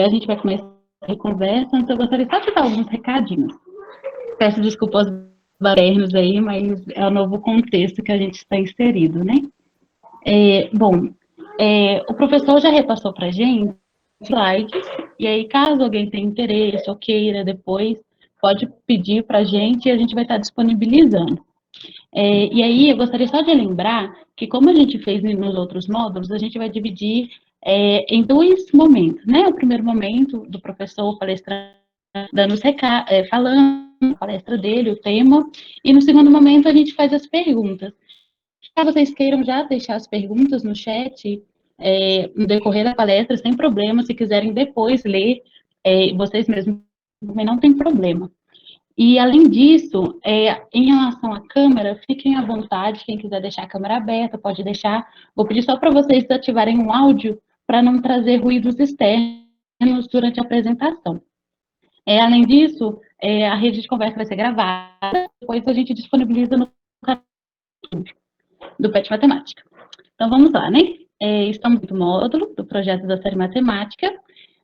A gente vai começar a conversa, então eu gostaria só de dar alguns recadinhos. Peço desculpas baternos aí, mas é o novo contexto que a gente está inserido, né? Bom, o professor já repassou para a gente slides, e aí caso alguém tenha interesse ou queira depois, pode pedir para a gente e a gente vai estar disponibilizando. E aí eu gostaria só de lembrar que como a gente fez nos outros módulos, a gente vai dividir em dois momentos, né? O primeiro momento do professor palestrando, dando os falando a palestra dele, o tema, e no segundo momento a gente faz as perguntas. Caso vocês queiram já deixar as perguntas no chat, no decorrer da palestra, sem problema, se quiserem depois ler, vocês mesmos também não tem problema. E, além disso, em relação à câmera, fiquem à vontade, quem quiser deixar a câmera aberta, pode deixar. Vou pedir só para vocês ativarem o áudio, para não trazer ruídos externos durante a apresentação. Além disso, a rede de conversa vai ser gravada, depois a gente disponibiliza no canal do PET Matemática. Então, vamos lá, né? Estamos no módulo do projeto da série Matemática.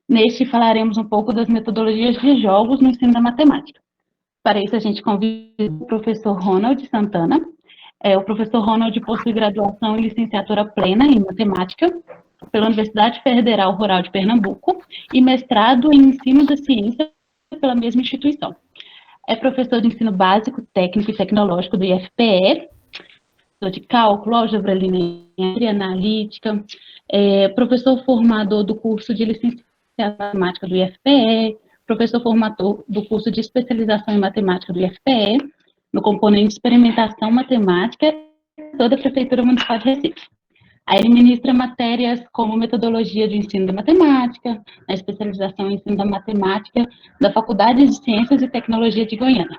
Neste, falaremos um pouco das metodologias de jogos no ensino da matemática. Para isso, a gente convida o professor Ronald Santana. O professor Ronald possui graduação e licenciatura plena em matemática pela Universidade Federal Rural de Pernambuco e mestrado em ensino da ciência pela mesma instituição. É professor de ensino básico, técnico e tecnológico do IFPE, de cálculo, álgebra linear, analítica, professor formador do curso de licenciatura em matemática do IFPE, professor formador do curso de especialização em matemática do IFPE, no componente de experimentação matemática, da Prefeitura Municipal de Recife. Aí ele ministra matérias como metodologia de ensino da matemática, a especialização em ensino da matemática da Faculdade de Ciências e Tecnologia de Goiânia.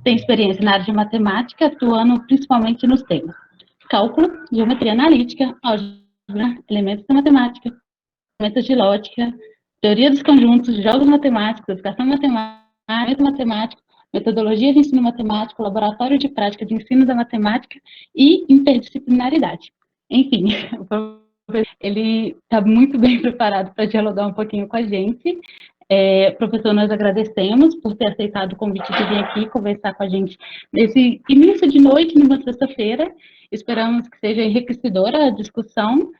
Tem experiência na área de matemática, atuando principalmente nos temas cálculo, geometria analítica, álgebra, elementos da matemática, elementos de lógica, teoria dos conjuntos, jogos matemáticos, educação matemática, metodologia de ensino matemático, laboratório de prática de ensino da matemática e interdisciplinaridade. Enfim, ele está muito bem preparado para dialogar um pouquinho com a gente. Professor, nós agradecemos por ter aceitado o convite de vir aqui conversar com a gente nesse início de noite, numa sexta-feira. Esperamos que seja enriquecedora a discussão.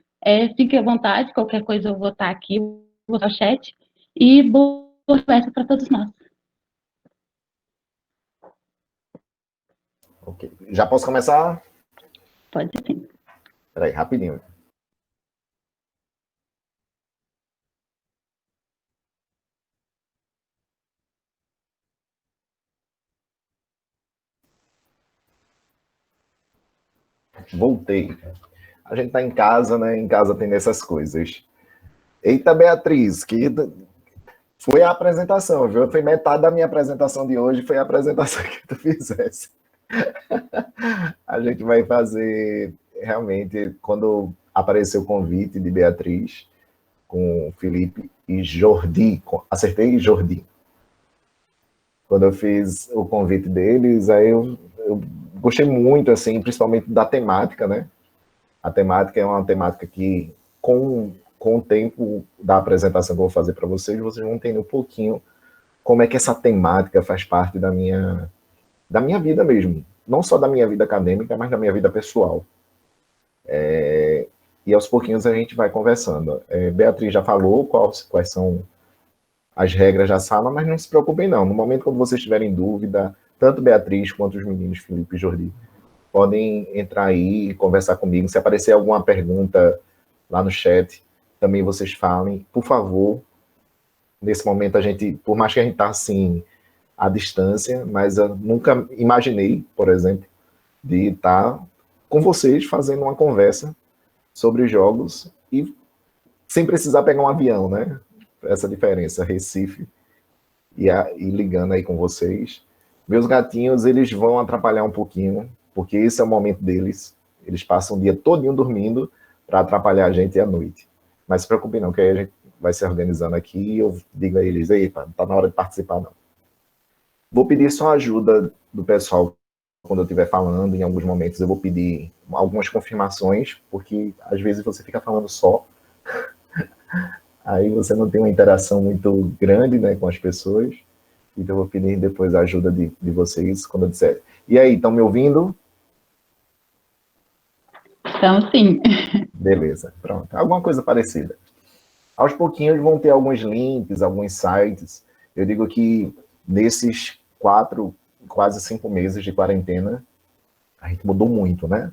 Fique à vontade, qualquer coisa eu vou estar aqui, vou estar no chat. E boa conversa para todos nós. Ok. Já posso começar? Pode sim. Espera aí, rapidinho. Voltei. A gente tá em casa, né? Em casa tem essas coisas. Eita, Beatriz, que foi a apresentação, viu? Foi metade da minha apresentação de hoje, foi a apresentação que tu fizesse. A gente vai fazer, realmente, quando apareceu o convite de Beatriz, com Felipe e Jordi, acertei Jordi. Quando eu fiz o convite deles, aí eu gostei muito, assim, principalmente da temática, né? A temática é uma temática que, com o tempo da apresentação que eu vou fazer para vocês vão entender um pouquinho como é que essa temática faz parte da minha vida mesmo. Não só da minha vida acadêmica, mas da minha vida pessoal. E aos pouquinhos a gente vai conversando. Beatriz já falou quais são as regras da sala, mas não se preocupem não. No momento quando vocês tiverem dúvida, tanto Beatriz quanto os meninos Felipe e Jordi podem entrar aí e conversar comigo. Se aparecer alguma pergunta lá no chat, também vocês falem. Por favor, nesse momento a gente, por mais que a gente está assim, à distância, mas eu nunca imaginei, por exemplo, de estar com vocês fazendo uma conversa sobre jogos e sem precisar pegar um avião, né? Essa diferença, Recife e ligando aí com vocês. Meus gatinhos, eles vão atrapalhar um pouquinho, porque esse é o momento deles. Eles passam o dia todinho dormindo para atrapalhar a gente à noite. Mas se preocupe não, que aí a gente vai se organizando aqui e eu digo a eles, eita, não está na hora de participar não. Vou pedir só a ajuda do pessoal quando eu estiver falando, em alguns momentos eu vou pedir algumas confirmações, porque às vezes você fica falando só, Aí você não tem uma interação muito grande, né, com as pessoas. Então eu vou pedir depois a ajuda de vocês quando eu disser. E aí, estão me ouvindo? Então, sim. Beleza, pronto. Alguma coisa parecida. Aos pouquinhos vão ter alguns links, alguns sites. Eu digo que nesses 4, quase 5 meses de quarentena, a gente mudou muito, né?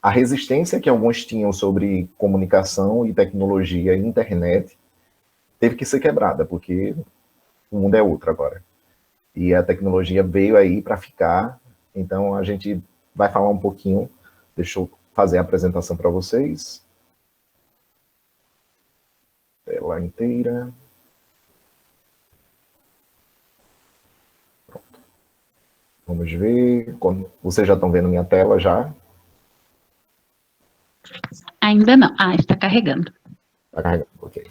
A resistência que alguns tinham sobre comunicação e tecnologia e internet teve que ser quebrada, porque o mundo é outro agora. E a tecnologia veio aí para ficar. Então a gente vai falar um pouquinho. Deixa eu fazer a apresentação para vocês. Tela inteira. Pronto. Vamos ver. Vocês já estão vendo minha tela já? Ainda não. Ah, está carregando. Está carregando, ok.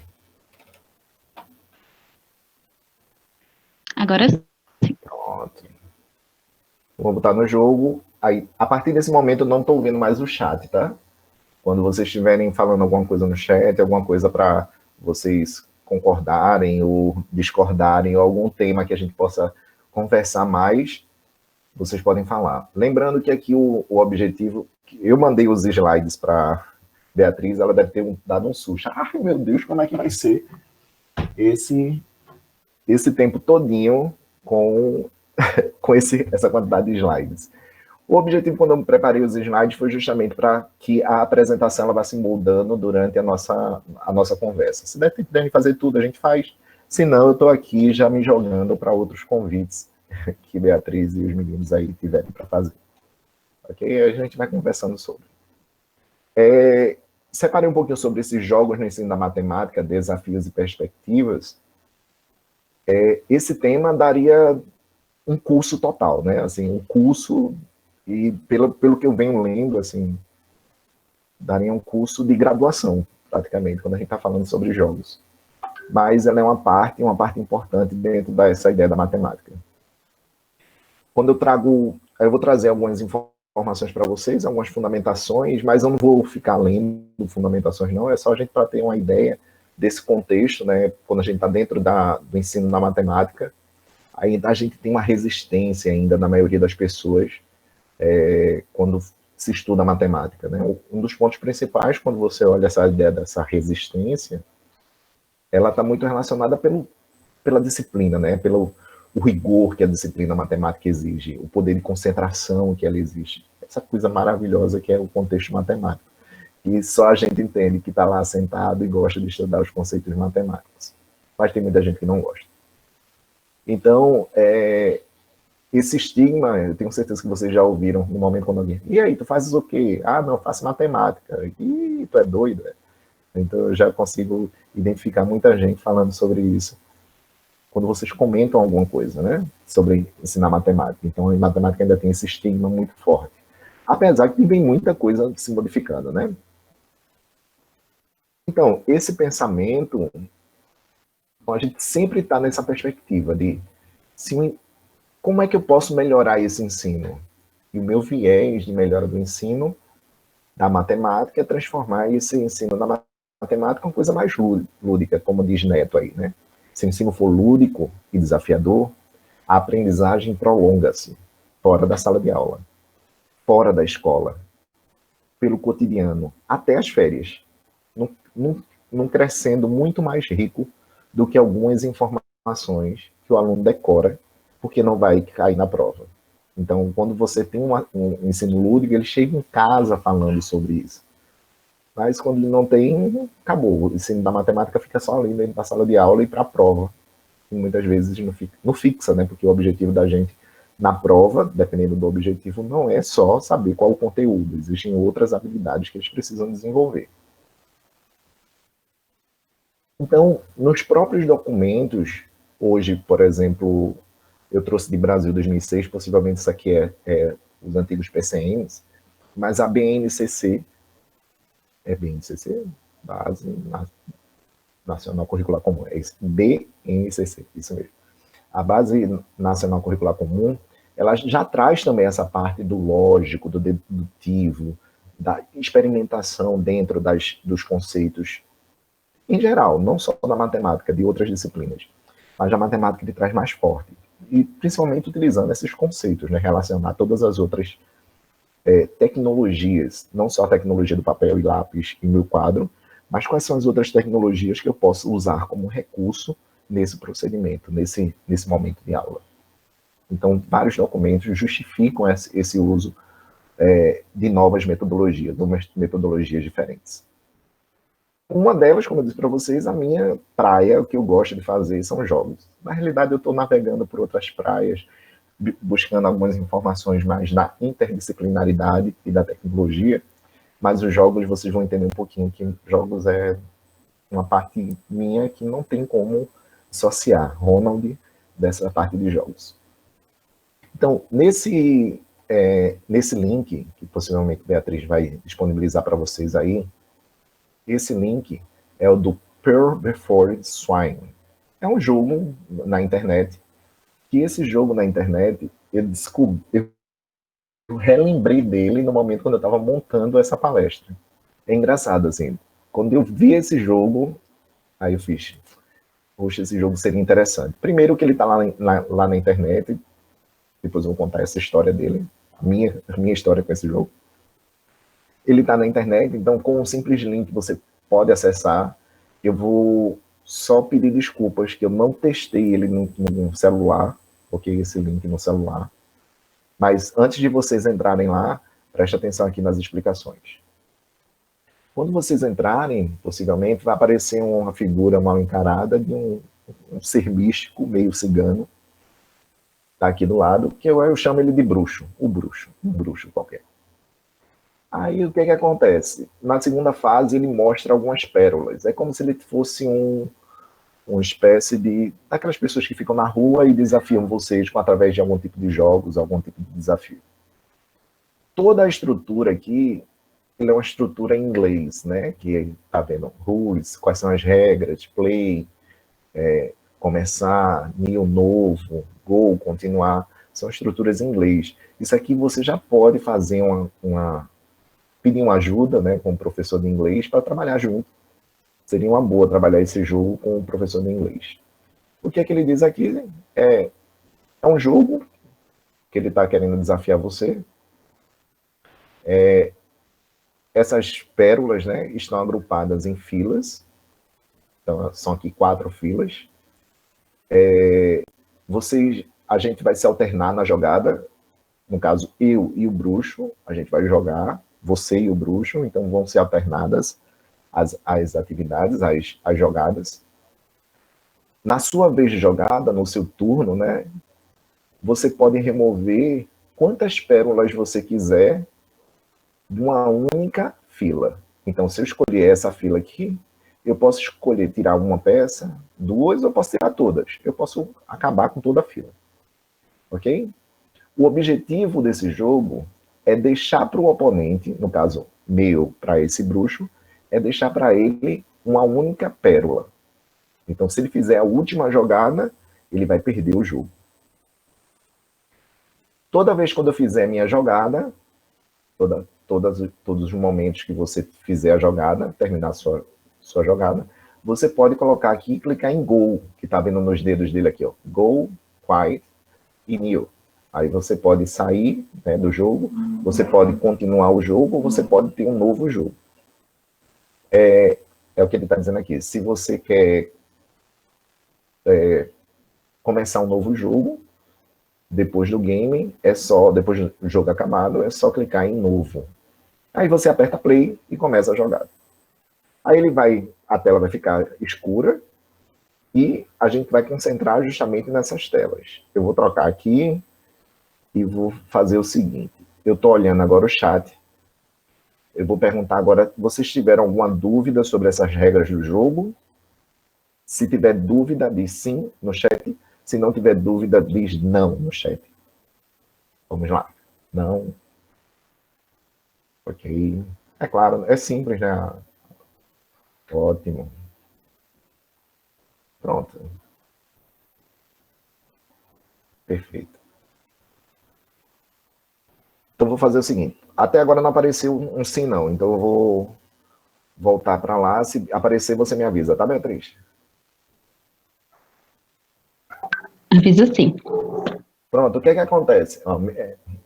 Agora sim. Pronto. Vou botar no jogo. Aí, a partir desse momento, eu não estou vendo mais o chat, tá? Quando vocês estiverem falando alguma coisa no chat, alguma coisa para vocês concordarem ou discordarem, ou algum tema que a gente possa conversar mais, vocês podem falar. Lembrando que aqui o objetivo... Eu mandei os slides para Beatriz, ela deve ter dado um susto. Ai, meu Deus, como é que vai ser esse tempo todinho com essa quantidade de slides? O objetivo, quando eu preparei os slides, foi justamente para que a apresentação ela vá se moldando durante a nossa conversa. Se der tempo de fazer tudo, a gente faz. Se não, eu estou aqui já me jogando para outros convites que Beatriz e os meninos aí tiverem para fazer. Ok? A gente vai conversando sobre. Separei um pouquinho sobre esses jogos no ensino da matemática, desafios e perspectivas. Esse tema daria um curso total, né? Assim, um curso... E pelo que eu venho lendo, assim, daria um curso de graduação, praticamente, quando a gente está falando sobre jogos. Mas ela é uma parte importante dentro dessa ideia da matemática. Quando eu vou trazer algumas informações para vocês, algumas fundamentações, mas eu não vou ficar lendo fundamentações, não, é só a gente para ter uma ideia desse contexto, né? Quando a gente está dentro do ensino da matemática, ainda a gente tem uma resistência ainda na maioria das pessoas, quando se estuda matemática, né? Um dos pontos principais, quando você olha essa ideia dessa resistência, ela está muito relacionada pela disciplina, né? Pelo o rigor que a disciplina matemática exige, o poder de concentração que ela exige, essa coisa maravilhosa que é o contexto matemático. E só a gente entende que está lá sentado e gosta de estudar os conceitos matemáticos. Mas tem muita gente que não gosta. Então, esse estigma, eu tenho certeza que vocês já ouviram no momento quando alguém... E aí, tu fazes o quê? Ah, não, eu faço matemática. Ih, tu é doido, né? Então, eu já consigo identificar muita gente falando sobre isso quando vocês comentam alguma coisa, né? Sobre ensinar matemática. Então, em matemática ainda tem esse estigma muito forte. Apesar que vem muita coisa se modificando, né? Então, esse pensamento, a gente sempre está nessa perspectiva de como é que eu posso melhorar esse ensino? E o meu viés de melhora do ensino da matemática é transformar esse ensino da matemática em uma coisa mais lúdica, como diz Neto aí, né? Se o ensino for lúdico e desafiador, a aprendizagem prolonga-se fora da sala de aula, fora da escola, pelo cotidiano, até as férias, num crescendo muito mais rico do que algumas informações que o aluno decora, porque não vai cair na prova. Então, quando você tem um ensino lúdico, ele chega em casa falando sobre isso. Mas quando ele não tem, acabou. O ensino da matemática fica só ali dentro da sala de aula e para a prova. E muitas vezes não fixa, né? Porque o objetivo da gente na prova, dependendo do objetivo, não é só saber qual o conteúdo. Existem outras habilidades que eles precisam desenvolver. Então, nos próprios documentos, hoje, por exemplo, eu trouxe de Brasil 2006, possivelmente isso aqui é os antigos PCNs, mas a BNCC, BNCC? Base Nacional Curricular Comum, é isso, BNCC, isso mesmo. A Base Nacional Curricular Comum, ela já traz também essa parte do lógico, do dedutivo, da experimentação dentro dos conceitos em geral, não só da matemática, de outras disciplinas, mas a matemática ele traz mais forte. E principalmente utilizando esses conceitos, né, relacionar todas as outras tecnologias, não só a tecnologia do papel e lápis e meu quadro, mas quais são as outras tecnologias que eu posso usar como recurso nesse procedimento, nesse momento de aula. Então, vários documentos justificam esse uso de novas metodologias, de metodologias diferentes. Uma delas, como eu disse para vocês, a minha praia, o que eu gosto de fazer são jogos. Na realidade, eu estou navegando por outras praias, buscando algumas informações mais da interdisciplinaridade e da tecnologia, mas os jogos vocês vão entender um pouquinho que jogos é uma parte minha que não tem como dissociar Ronald dessa parte de jogos. Então, nesse link, que possivelmente Beatriz vai disponibilizar para vocês aí, esse link é o do Pearl Before Swine. É um jogo na internet, que esse jogo na internet, eu relembrei dele no momento quando eu estava montando essa palestra. É engraçado, assim, quando eu vi esse jogo, aí eu fiz, poxa, esse jogo seria interessante. Primeiro que ele está lá na internet, depois eu vou contar essa história dele, a minha história com esse jogo. Ele está na internet, então com um simples link você pode acessar. Eu vou só pedir desculpas que eu não testei ele no celular, coloquei esse link no celular. Mas antes de vocês entrarem lá, preste atenção aqui nas explicações. Quando vocês entrarem, possivelmente, vai aparecer uma figura mal encarada de um ser místico, meio cigano, está aqui do lado, que eu chamo ele de bruxo, um bruxo qualquer. Aí o que acontece? Na segunda fase ele mostra algumas pérolas. É como se ele fosse uma espécie de daquelas pessoas que ficam na rua e desafiam vocês através de algum tipo de jogos, algum tipo de desafio. Toda a estrutura aqui ele é uma estrutura em inglês, né? Que tá vendo rules, quais são as regras, play, começar, new, novo, go, continuar, são estruturas em inglês. Isso aqui você já pode fazer pedir uma ajuda, né, com o professor de inglês para trabalhar junto. Seria uma boa trabalhar esse jogo com o professor de inglês. O que é que ele diz aqui? É um jogo que ele está querendo desafiar você. Essas pérolas, né, estão agrupadas em filas. Então, são aqui 4 filas. A gente vai se alternar na jogada. No caso, eu e o bruxo, a gente vai jogar, você e o bruxo, então vão ser alternadas as atividades, as jogadas. Na sua vez de jogada, no seu turno, né, você pode remover quantas pérolas você quiser de uma única fila. Então, se eu escolher essa fila aqui, eu posso escolher tirar uma peça, 2, eu posso tirar todas. Eu posso acabar com toda a fila. Ok? O objetivo desse jogo é deixar para o oponente, no caso meu, para esse bruxo, é deixar para ele uma única pérola. Então, se ele fizer a última jogada, ele vai perder o jogo. Toda vez quando eu fizer a minha jogada, todos os momentos que você fizer a jogada, terminar a sua jogada, você pode colocar aqui e clicar em Go, que está vendo nos dedos dele aqui, ó. Go, Quiet e New. Aí você pode sair, né, do jogo, você pode continuar o jogo, ou você pode ter um novo jogo. É o que ele está dizendo aqui. Se você quer começar um novo jogo, depois do game, depois do jogo acabado, é só clicar em novo. Aí você aperta play e começa a jogar. Aí a tela vai ficar escura e a gente vai concentrar justamente nessas telas. Eu vou trocar aqui e vou fazer o seguinte. Eu estou olhando agora o chat. Eu vou perguntar agora, vocês tiveram alguma dúvida sobre essas regras do jogo? Se tiver dúvida, diz sim no chat. Se não tiver dúvida, diz não no chat. Vamos lá. Não. Ok. É claro, é simples, né? Ótimo. Pronto. Perfeito. Então, vou fazer o seguinte. Até agora não apareceu um sim, não. Então, eu vou voltar para lá. Se aparecer, você me avisa, tá, Beatriz? Avisa sim. Pronto, o que é que acontece? Ó,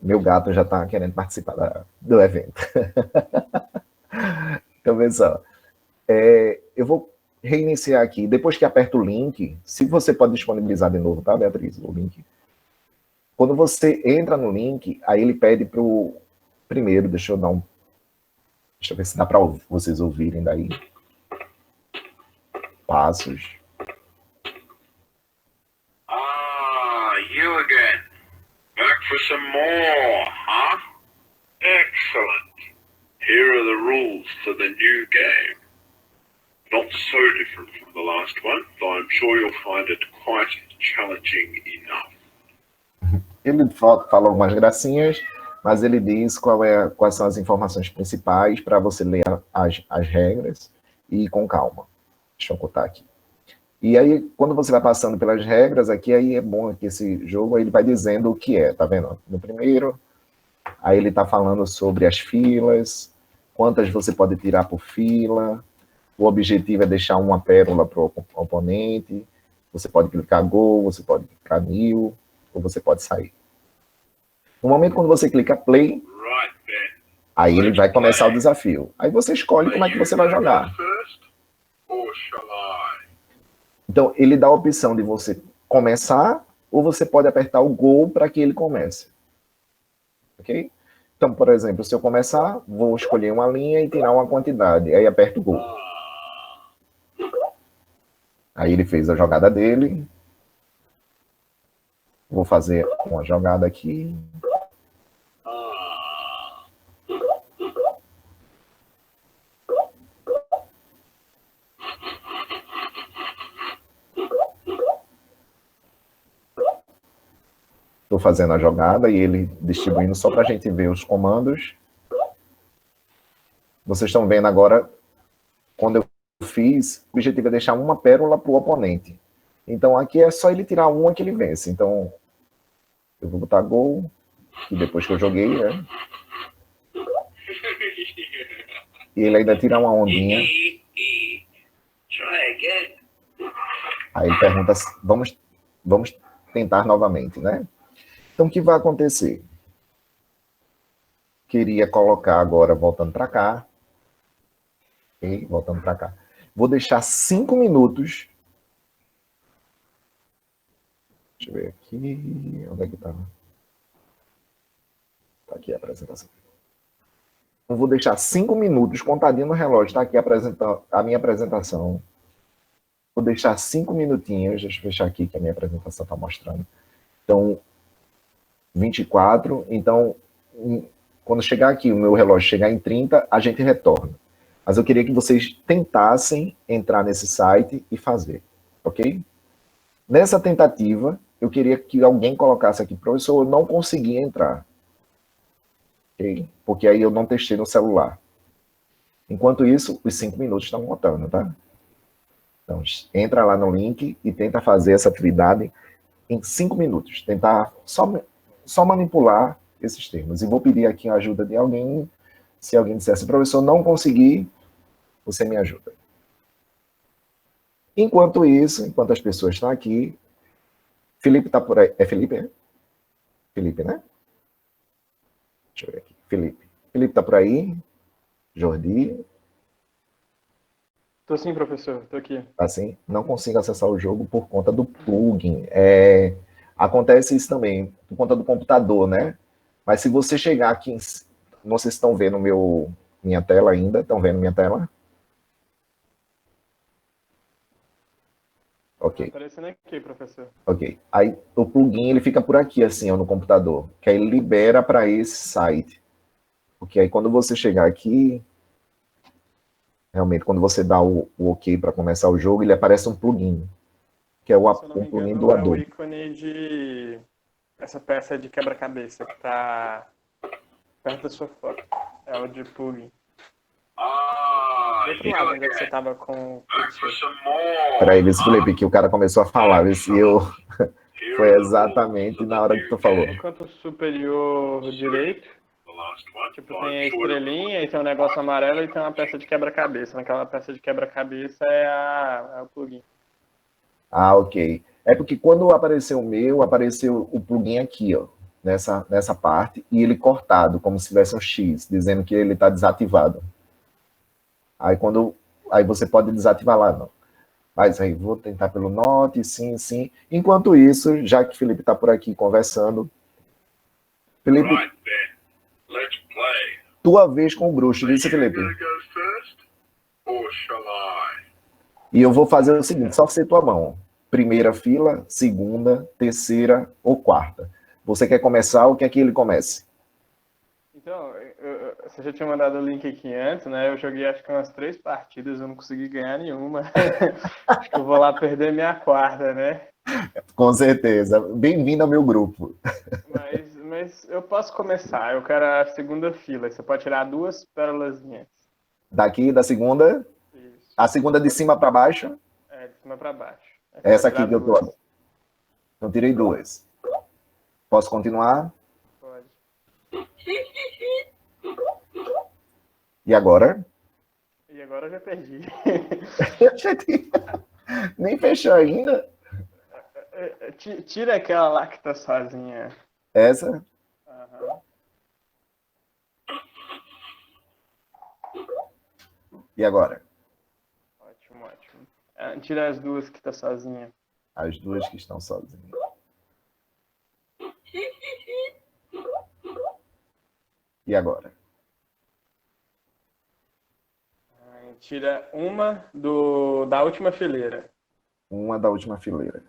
meu gato já está querendo participar do evento. Então, pessoal, eu vou reiniciar aqui. Depois que aperta o link, se você pode disponibilizar de novo, tá, Beatriz, o link. Quando você entra no link, aí ele pede para o primeiro, deixa eu ver se dá para vocês ouvirem daí. Passos. You again. Back for some more, huh? Excellent. Here are the rules to the new game. Not so different from the last one, though I'm sure you'll find it quite challenging enough. Ele fala algumas gracinhas, mas ele diz quais são as informações principais para você ler as regras e ir com calma. Deixa eu botar aqui. E aí, quando você vai passando pelas regras, aqui aí é bom que esse jogo ele vai dizendo o que é, tá vendo? No primeiro, aí ele está falando sobre as filas, quantas você pode tirar por fila, o objetivo é deixar uma pérola para o oponente, você pode clicar gol, você pode clicar nil, ou você pode sair. No momento quando você clica play, aí ele vai começar o desafio. Aí você escolhe como é que você vai jogar. Então, ele dá a opção de você começar, ou você pode apertar o gol para que ele comece. Ok? Então, por exemplo, se eu começar, vou escolher uma linha e tirar uma quantidade. Aí aperto o gol. Aí ele fez a jogada dele. Vou fazer uma jogada aqui. Estou fazendo a jogada e ele distribuindo só para a gente ver os comandos. Vocês estão vendo agora, quando eu fiz, o objetivo é deixar uma pérola para o oponente. Então aqui é só ele tirar uma que ele vence. Então eu vou botar gol, que depois que eu joguei, né? E ele ainda tira uma ondinha. Aí ele pergunta, vamos tentar novamente, né? Então, o que vai acontecer? Queria colocar agora, voltando para cá. Ok? Voltando para cá. Vou deixar 5 minutos. Deixa eu ver aqui. Onde é que está? Está aqui a apresentação. Eu vou deixar 5 minutos, contadinho no relógio. Está aqui a minha apresentação. Vou deixar 5 minutinhos. Deixa eu fechar aqui que a minha apresentação está mostrando. Então, 24, então, quando chegar aqui, o meu relógio chegar em 30, a gente retorna. Mas eu queria que vocês tentassem entrar nesse site e fazer, ok? Nessa tentativa, eu queria que alguém colocasse aqui, professor, eu não consegui entrar. Ok? Porque aí eu não testei no celular. Enquanto isso, os 5 minutos estão contando, tá? Então, entra lá no link e tenta fazer essa atividade em 5 minutos. Tentar só manipular esses termos. E vou pedir aqui a ajuda de alguém. Se alguém dissesse, professor, não consegui, você me ajuda. Enquanto isso, enquanto as pessoas estão aqui, Felipe está por aí. É Felipe, é? Felipe, né? Deixa eu ver aqui. Felipe está por aí? Jordi? Tô sim, professor. Tô aqui. Assim, não consigo acessar o jogo por conta do plugin. Acontece isso também, por conta do computador, né? Mas se você chegar aqui, vocês estão vendo minha tela ainda? Estão vendo minha tela? Ok. Tá aparecendo aqui, professor. Ok. Aí o plugin ele fica por aqui, assim, ó, no computador, que aí ele libera para esse site. Porque aí quando você chegar aqui, realmente, quando você dá o ok para começar o jogo, ele aparece um plugin, que é o plugin do Adobe. É o ícone de essa peça de quebra-cabeça que tá perto da sua foto. É o de plugin. Do outro lado, onde é que você tava com o cursor. Peraí, vê se Felipe, que o cara começou a falar, vê se eu... Foi exatamente na hora que tu falou. No canto superior direito, last one. Tipo, tem a estrelinha e tem um negócio amarelo e tem uma peça de quebra-cabeça. Naquela peça de quebra-cabeça é o plugin. Ah, ok. É porque quando apareceu o meu, apareceu o plugin aqui, ó, nessa parte, e ele cortado, como se tivesse um X, dizendo que ele está desativado. Aí você pode desativar lá, não. Mas aí vou tentar pelo Note, sim, sim. Enquanto isso, já que o Felipe está por aqui conversando, Felipe, Right then, let's play. tua vez com o bruxo, disse You Felipe. gonna go first, or shall I? E eu vou fazer o seguinte, só ser tua mão. Primeira fila, segunda, terceira ou quarta. Você quer começar ou quer que ele comece? Então, você já tinha mandado o link aqui antes, né? Eu joguei acho que umas 3 partidas, eu não consegui ganhar nenhuma. Acho que eu vou lá perder minha quarta, né? Com certeza. Bem-vindo ao meu grupo. Mas eu posso começar, eu quero a segunda fila. Você pode tirar 2 pérolazinhas. Daqui, da segunda, Isso. a segunda de cima para baixo, É, de cima pra baixo. essa aqui que eu tô. 2. Então, tirei 2. Posso continuar? Pode. E agora? E agora eu já perdi. Nem fechou ainda. Tira aquela lá que tá sozinha. Essa. Aham. E agora? Ótimo, ótimo. Tira as 2 que tá sozinha. As duas que estão sozinhas. E agora? Tira uma da última fileira. Uma da última fileira.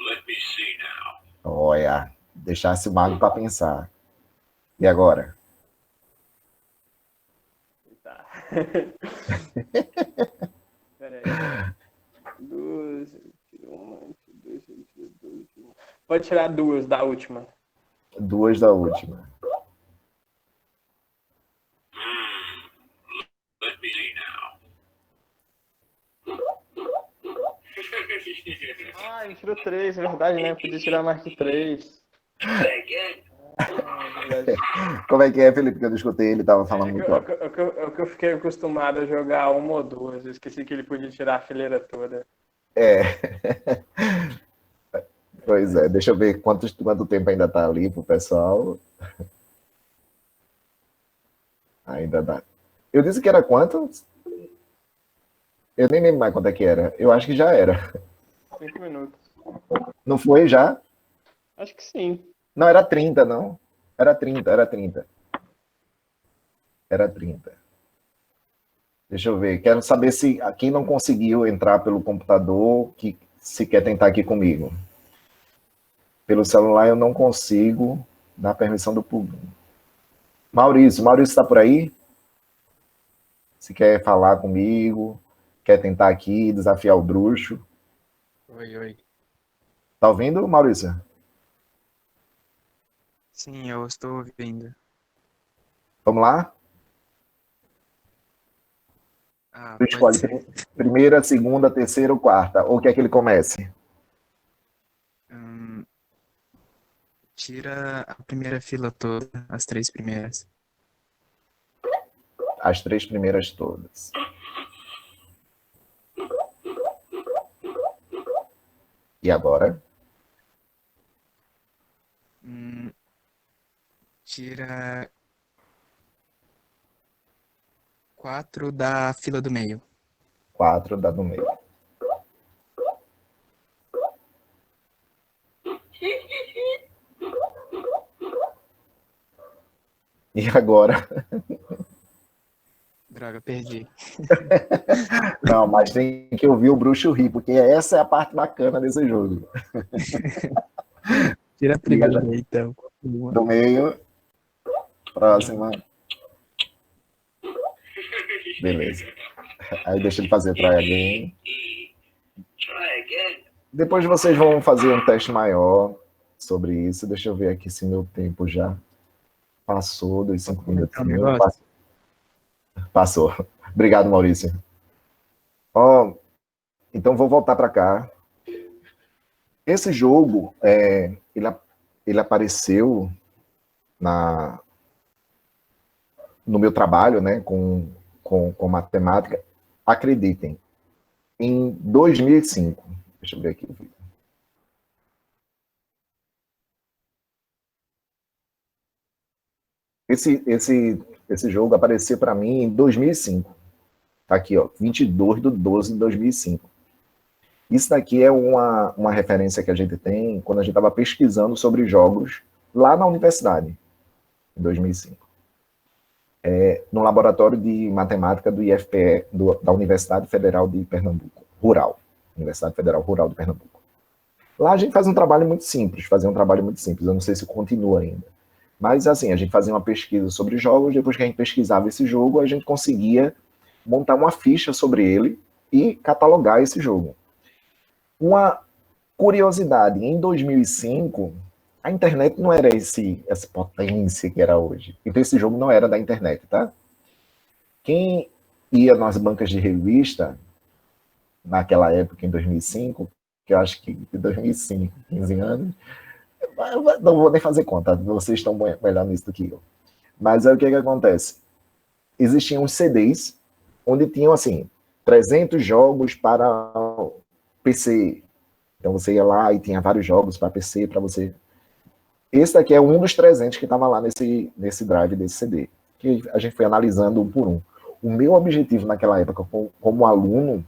Let me see now. Olha, deixasse o mago para pensar. E agora? Tá. Peraí. 2, uma, 2, 2. Pode tirar 2 da última. Duas da última. Let me see now. Ah, ele tirou 3, é verdade, né? Eu podia tirar mais que 3. Say again. Como é que é, Felipe? Que eu não escutei, ele estava falando muito alto. É o que eu fiquei acostumado a jogar uma ou 2. Eu esqueci que ele podia tirar a fileira toda. É. Pois é, deixa eu ver quanto tempo ainda está ali pro pessoal. Ainda dá. Eu disse que era quanto? Eu nem lembro mais quanto é que era. Eu acho que já era. 5 minutos. Não foi já? Acho que sim. Não, era 30, não. Era 30. Era 30. Deixa eu ver. Quero saber se quem não conseguiu entrar pelo computador, que se quer tentar aqui comigo. Pelo celular eu não consigo dar permissão do público. Maurício está por aí? Se quer falar comigo, quer tentar aqui, desafiar o bruxo. Oi. Tá ouvindo, Maurício? Sim, eu estou ouvindo. Vamos lá? Tu Pode escolhe ser. primeira, segunda, terceira ou quarta. Ou quer que ele comece? Tira a primeira fila toda, as 3 primeiras. As 3 primeiras todas. E agora? Tira 4 da fila do meio. 4 dá no meio. E agora? Droga, perdi. Não, mas tem que ouvir o bruxo rir, porque essa é a parte bacana desse jogo. Tira a primeira aí, então. Do meio. Próxima. Beleza. Aí deixa ele fazer try again. Try again. Depois vocês vão fazer um teste maior sobre isso. Deixa eu ver aqui se meu tempo já passou dos 5 minutos. Passou. Obrigado, Maurício. Então vou voltar para cá. Esse jogo, ele apareceu no meu trabalho, né, com matemática, acreditem, em 2005. Deixa eu ver aqui o vídeo. Esse jogo apareceu para mim em 2005. Tá aqui, ó, 22/12/2005. Isso daqui é uma referência que a gente tem quando a gente estava pesquisando sobre jogos lá na universidade, em 2005. No laboratório de matemática do IFPE, da Universidade Federal de Pernambuco, Universidade Federal Rural de Pernambuco. Lá a gente faz um trabalho muito simples, eu não sei se continua ainda. Mas assim, a gente fazia uma pesquisa sobre jogos, depois que a gente pesquisava esse jogo, a gente conseguia montar uma ficha sobre ele e catalogar esse jogo. Uma curiosidade, em 2005, a internet não era essa potência que era hoje. Então esse jogo não era da internet, tá? Quem ia nas bancas de revista, naquela época, em 2005, que eu acho que de 2005, 15 anos, não vou nem fazer conta, vocês estão melhor nisso do que eu. Mas aí o que acontece? Existiam uns CDs, onde tinham, assim, 300 jogos para PC. Então você ia lá e tinha vários jogos para PC, para você... Esse daqui é um dos 300 que estava lá nesse drive desse CD, que a gente foi analisando um por um. O meu objetivo naquela época, como aluno,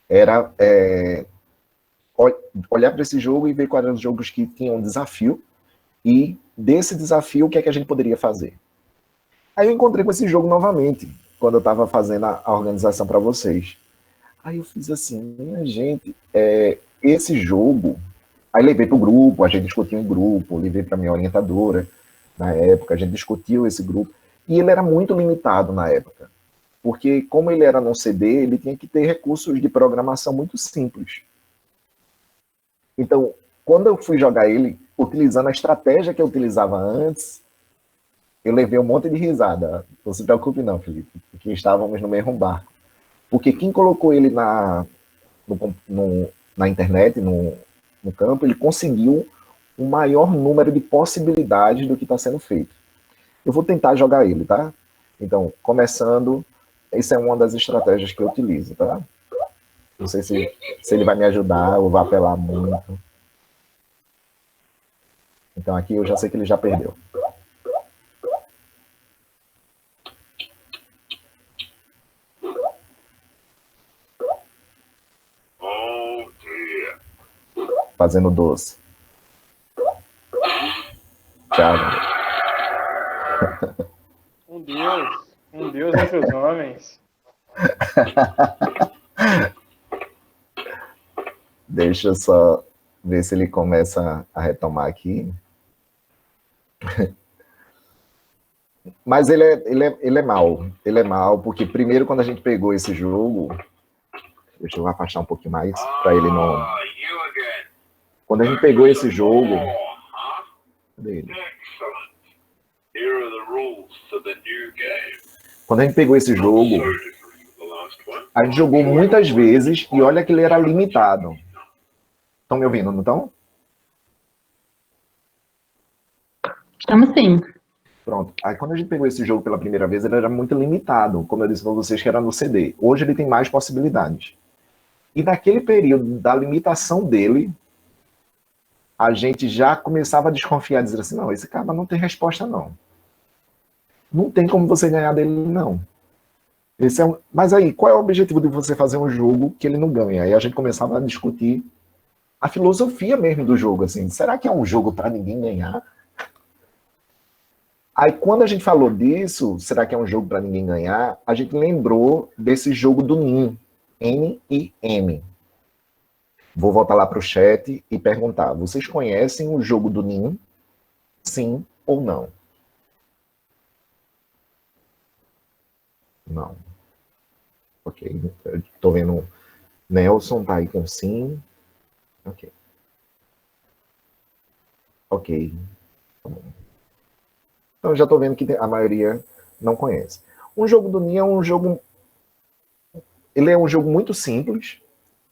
era olhar para esse jogo e ver quais eram os jogos que tinham um desafio, e desse desafio, o que é que a gente poderia fazer. Aí eu encontrei com esse jogo novamente, quando eu estava fazendo a organização para vocês. Aí eu fiz assim, minha gente, esse jogo... Aí levei para o grupo, a gente discutiu em grupo, levei para minha orientadora, na época, a gente discutiu esse grupo, e ele era muito limitado na época, porque como ele era num CD, ele tinha que ter recursos de programação muito simples. Então, quando eu fui jogar ele, utilizando a estratégia que eu utilizava antes, eu levei um monte de risada. Não se preocupe não, Felipe, porque estávamos no mesmo barco. Porque quem colocou ele na internet, no campo, ele conseguiu um maior número de possibilidades do que está sendo feito. Eu vou tentar jogar ele, tá? Então, começando, essa é uma das estratégias que eu utilizo, tá? Não sei se ele vai me ajudar ou vai apelar muito. Então aqui eu já sei que ele já perdeu. Oh dear. Fazendo doce. Tchau. Um Deus entre os homens. Deixa eu só ver se ele começa a retomar aqui. Mas ele é mau. Ele é mau, porque primeiro quando a gente pegou esse jogo... Deixa eu afastar um pouquinho mais, para ele não... You again. Quando a gente pegou esse jogo... Cadê ele? Excellent. Here are the rules to the new game. Quando a gente pegou esse jogo, So different from the last one. a gente jogou muitas vezes e olha que ele era limitado. Estão me ouvindo, não estão? Estamos sim. Pronto. Aí quando a gente pegou esse jogo pela primeira vez, ele era muito limitado, como eu disse para vocês que era no CD. Hoje ele tem mais possibilidades. E naquele período da limitação dele, a gente já começava a desconfiar, dizer assim, não, esse cara não tem resposta não. Não tem como você ganhar dele, não. Mas aí, qual é o objetivo de você fazer um jogo que ele não ganha? Aí a gente começava a discutir a filosofia mesmo do jogo, assim, será que é um jogo para ninguém ganhar? Aí quando a gente falou disso, será que é um jogo para ninguém ganhar? A gente lembrou desse jogo do NIM, N-I-M. Vou voltar lá para o chat e perguntar, vocês conhecem o jogo do NIM? Sim ou não? Não. Ok, estou vendo Nelson tá aí com sim. Ok. Ok. Tá bom. Então eu já estou vendo que a maioria não conhece. Um jogo do NIM é um jogo... Ele é um jogo muito simples.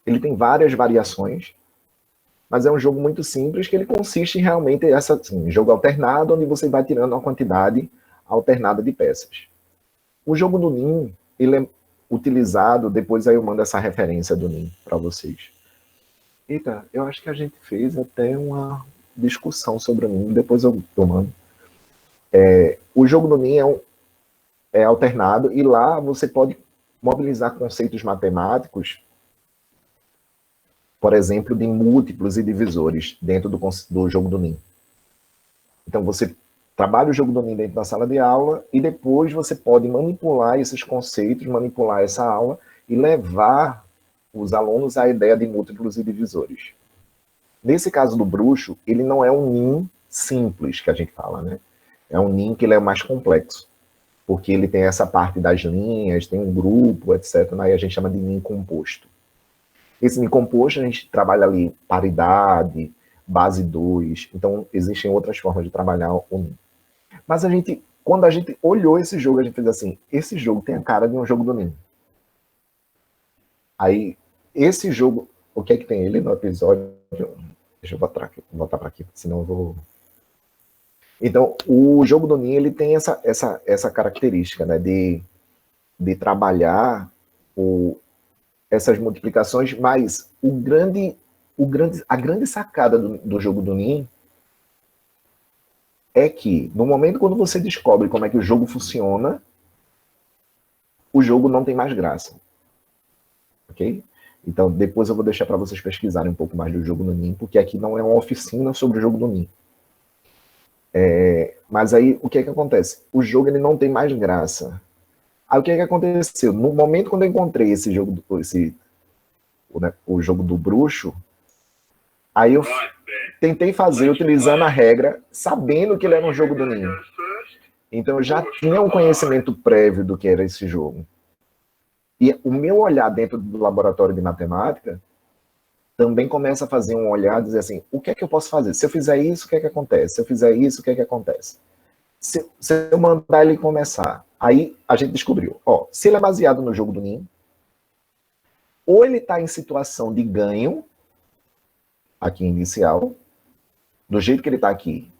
Ele tem várias variações. mas é um jogo muito simples que ele consiste em realmente essa, assim, jogo alternado, onde você vai tirando uma quantidade alternada de peças. O jogo do Nim, ele é utilizado, depois aí eu mando essa referência do Nim para vocês. Eita, eu acho que a gente fez até uma discussão sobre o Nim, depois eu mando. O jogo do Nim é alternado, e lá você pode mobilizar conceitos matemáticos, por exemplo, de múltiplos e divisores dentro do jogo do Nim. Então você trabalha o jogo do Nim dentro da sala de aula e depois você pode manipular esses conceitos, manipular essa aula e levar os alunos à ideia de múltiplos e divisores. Nesse caso do bruxo, ele não é um Nim simples que a gente fala, né? É um Nim que ele é mais complexo, porque ele tem essa parte das linhas, tem um grupo, etc. Aí a gente chama de Nim composto. Esse Nim composto a gente trabalha ali paridade, base 2, então existem outras formas de trabalhar o Nim. Mas quando a gente olhou esse jogo, a gente fez assim, esse jogo tem a cara de um jogo do Nim. Aí, esse jogo, o que é que tem ele no episódio? Deixa eu botar para aqui, senão eu vou... Então, o jogo do Nim, ele tem essa característica, né, de trabalhar essas multiplicações, mas a grande sacada do jogo do Nim é que, no momento quando você descobre como é que o jogo funciona, o jogo não tem mais graça. Ok? Então, depois eu vou deixar para vocês pesquisarem um pouco mais do jogo do Nim, porque aqui não é uma oficina sobre o jogo do Nim. Mas aí, o que é que acontece? O jogo ele não tem mais graça. Aí, o que é que aconteceu? No momento quando eu encontrei esse jogo, o jogo do bruxo, aí eu tentei fazer utilizando a regra, sabendo que ele era um jogo do Nim. Então, eu já tinha um conhecimento prévio do que era esse jogo. E o meu olhar dentro do laboratório de matemática também começa a fazer um olhar, dizer assim, o que é que eu posso fazer? Se eu fizer isso, o que é que acontece? Se eu fizer isso, o que é que acontece? Se eu mandar ele começar, aí a gente descobriu, se ele é baseado no jogo do Nim, ou ele está em situação de ganho, aqui inicial, do jeito que ele está aqui.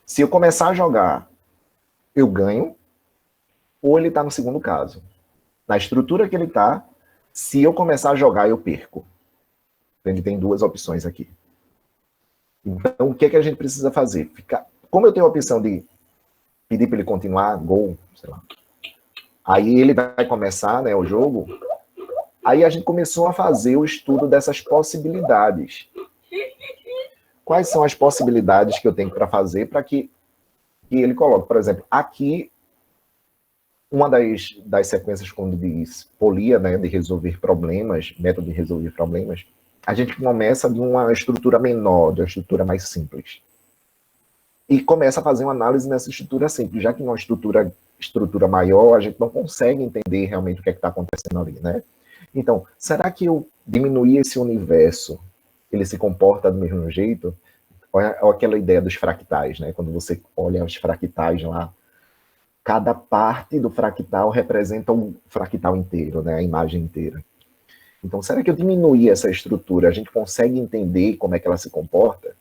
Se eu começar a jogar, eu ganho, ou ele está no segundo caso. Na estrutura que ele está, se eu começar a jogar, eu perco. Ele tem duas opções aqui. Então, o que é que a gente precisa fazer? Como eu tenho a opção de pedir para ele continuar, gol, sei lá. Aí ele vai começar, né, o jogo. Aí a gente começou a fazer o estudo dessas possibilidades. Quais são as possibilidades que eu tenho para fazer para que ele coloque? Por exemplo, aqui, uma das sequências, quando diz polia, né, de resolver problemas, método de resolver problemas, a gente começa de uma estrutura menor, de uma estrutura mais simples. E começa a fazer uma análise nessa estrutura simples, já que numa estrutura maior, a gente não consegue entender realmente o que é que está acontecendo ali, né? Então, será que eu diminuir esse universo, ele se comporta do mesmo jeito? Olha aquela ideia dos fractais, né? Quando você olha os fractais lá, cada parte do fractal representa um fractal inteiro, né? A imagem inteira. Então, será que eu diminuir essa estrutura, a gente consegue entender como é que ela se comporta?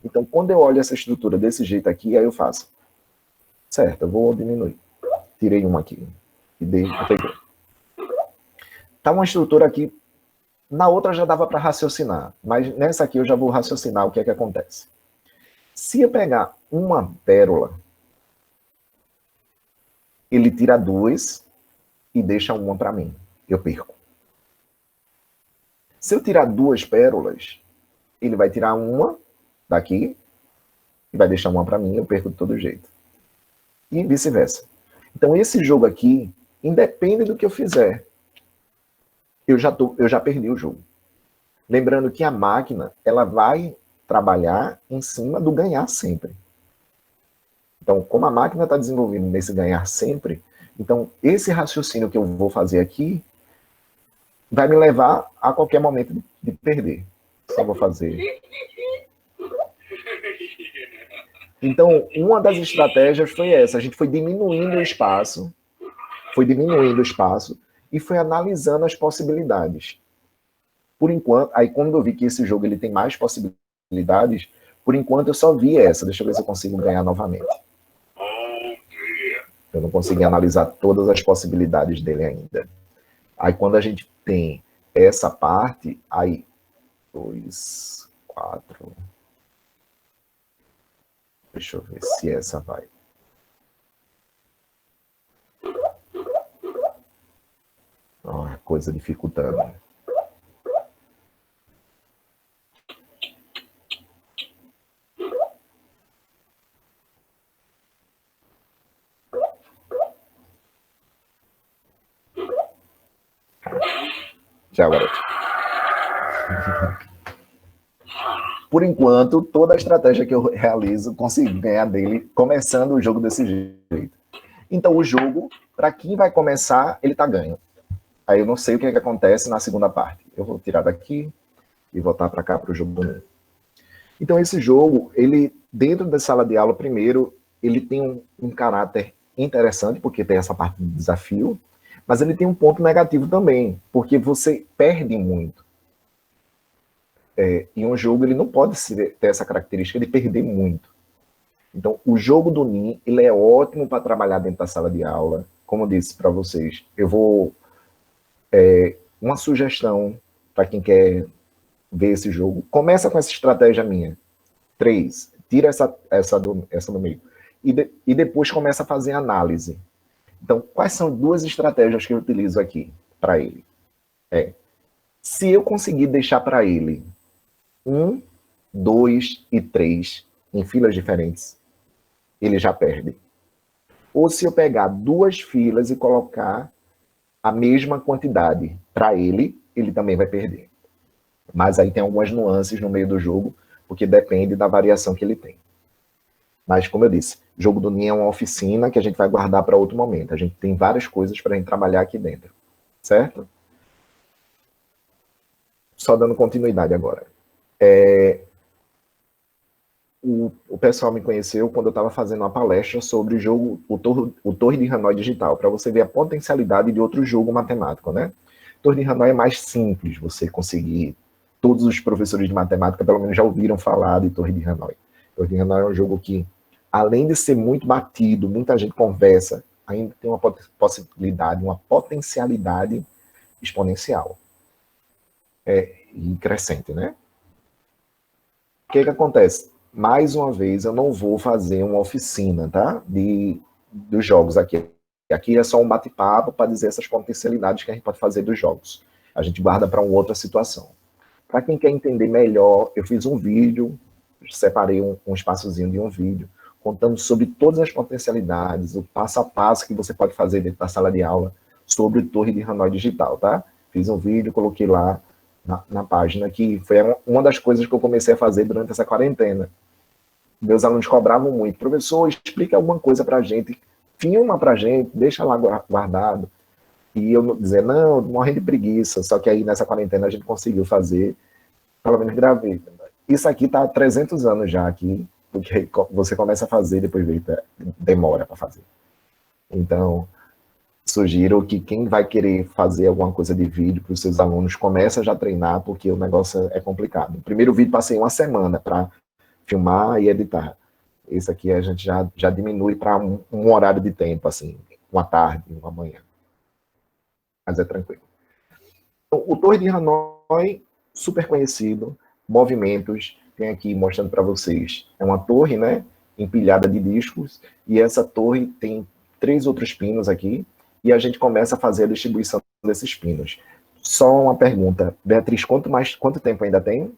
Então, quando eu olho essa estrutura desse jeito aqui, aí eu faço, certo, eu vou diminuir. Tirei uma aqui. E dei, tá uma estrutura aqui, na outra já dava para raciocinar, mas nessa aqui eu já vou raciocinar o que é que acontece. Se eu pegar uma pérola, ele tira duas e deixa uma para mim. Eu perco. Se eu tirar duas pérolas, ele vai tirar uma daqui e vai deixar uma para mim, eu perco de todo jeito. E vice-versa. Então, esse jogo aqui, independe do que eu fizer, eu já perdi o jogo. Lembrando que a máquina, ela vai trabalhar em cima do ganhar sempre. Então, como a máquina está desenvolvendo nesse ganhar sempre, então esse raciocínio que eu vou fazer aqui vai me levar a qualquer momento de perder. Só vou fazer. Então, uma das estratégias foi essa. A gente foi diminuindo o espaço, e foi analisando as possibilidades. Por enquanto, aí quando eu vi que esse jogo ele tem mais possibilidades, possibilidades. Por enquanto, eu só vi essa. Deixa eu ver se eu consigo ganhar novamente. Oh dear. Eu não consegui analisar todas as possibilidades dele ainda. Aí, quando a gente tem essa parte, aí, 2, 4... Deixa eu ver se essa vai. Oh, coisa dificultando. Tchau, garoto. Por enquanto, toda a estratégia que eu realizo, consigo ganhar dele, começando o jogo desse jeito. Então, o jogo, para quem vai começar, ele tá ganho. Aí eu não sei o que acontece na segunda parte. Eu vou tirar daqui e voltar para cá para o jogo do mundo. Então, esse jogo, ele, dentro da sala de aula, primeiro, ele tem um caráter interessante, porque tem essa parte de desafio, mas ele tem um ponto negativo também, porque você perde muito. E um jogo, ele não pode ter essa característica de perder muito. Então, o jogo do Nin, ele é ótimo para trabalhar dentro da sala de aula. Como eu disse para vocês, eu vou... uma sugestão para quem quer ver esse jogo, começa com essa estratégia minha. 3, tira essa do meio. E depois começa a fazer análise. Então, quais são duas estratégias que eu utilizo aqui para ele? Se eu conseguir deixar para ele 1, 2 e 3 em filas diferentes, ele já perde. Ou se eu pegar 2 filas e colocar a mesma quantidade para ele, ele também vai perder. Mas aí tem algumas nuances no meio do jogo, porque depende da variação que ele tem. Mas, como eu disse, o jogo do Nin é uma oficina que a gente vai guardar para outro momento. A gente tem várias coisas para a gente trabalhar aqui dentro. Certo? Só dando continuidade agora. O pessoal me conheceu quando eu estava fazendo uma palestra sobre o jogo, o Torre de Hanoi Digital, para você ver a potencialidade de outro jogo matemático, né? Torre de Hanoi é mais simples, você conseguir... Todos os professores de matemática, pelo menos, já ouviram falar de Torre de Hanoi. Torre de Hanoi é um jogo que, além de ser muito batido, muita gente conversa, ainda tem uma possibilidade, uma potencialidade exponencial. E crescente, né? O que acontece? Mais uma vez, eu não vou fazer uma oficina, tá? Dos jogos aqui. Aqui é só um bate-papo para dizer essas potencialidades que a gente pode fazer dos jogos. A gente guarda para uma outra situação. Para quem quer entender melhor, eu fiz um vídeo, separei um espaçozinho de um vídeo, contando sobre todas as potencialidades, o passo a passo que você pode fazer dentro da sala de aula sobre o Torre de Hanoi Digital, tá? Fiz um vídeo, coloquei lá na página, que foi uma das coisas que eu comecei a fazer durante essa quarentena. Meus alunos cobravam muito, professor, explica alguma coisa pra gente, filma pra gente, deixa lá guardado. E eu dizer, não, morrendo de preguiça, só que aí nessa quarentena a gente conseguiu fazer, pelo menos gravei. Isso aqui tá há 300 anos já aqui, porque você começa a fazer, depois demora para fazer. Então, sugiro que quem vai querer fazer alguma coisa de vídeo para os seus alunos, começa já a treinar, porque o negócio é complicado. O primeiro vídeo passei uma semana para filmar e editar. Esse aqui a gente já diminui para um horário de tempo, assim, uma tarde, uma manhã. Mas é tranquilo. Então, o Torre de Hanoi, super conhecido, movimentos, tem aqui mostrando para vocês. É uma torre, né, empilhada de discos, e essa torre tem 3 outros pinos aqui, e a gente começa a fazer a distribuição desses pinos. Só uma pergunta, Beatriz, quanto tempo ainda tem?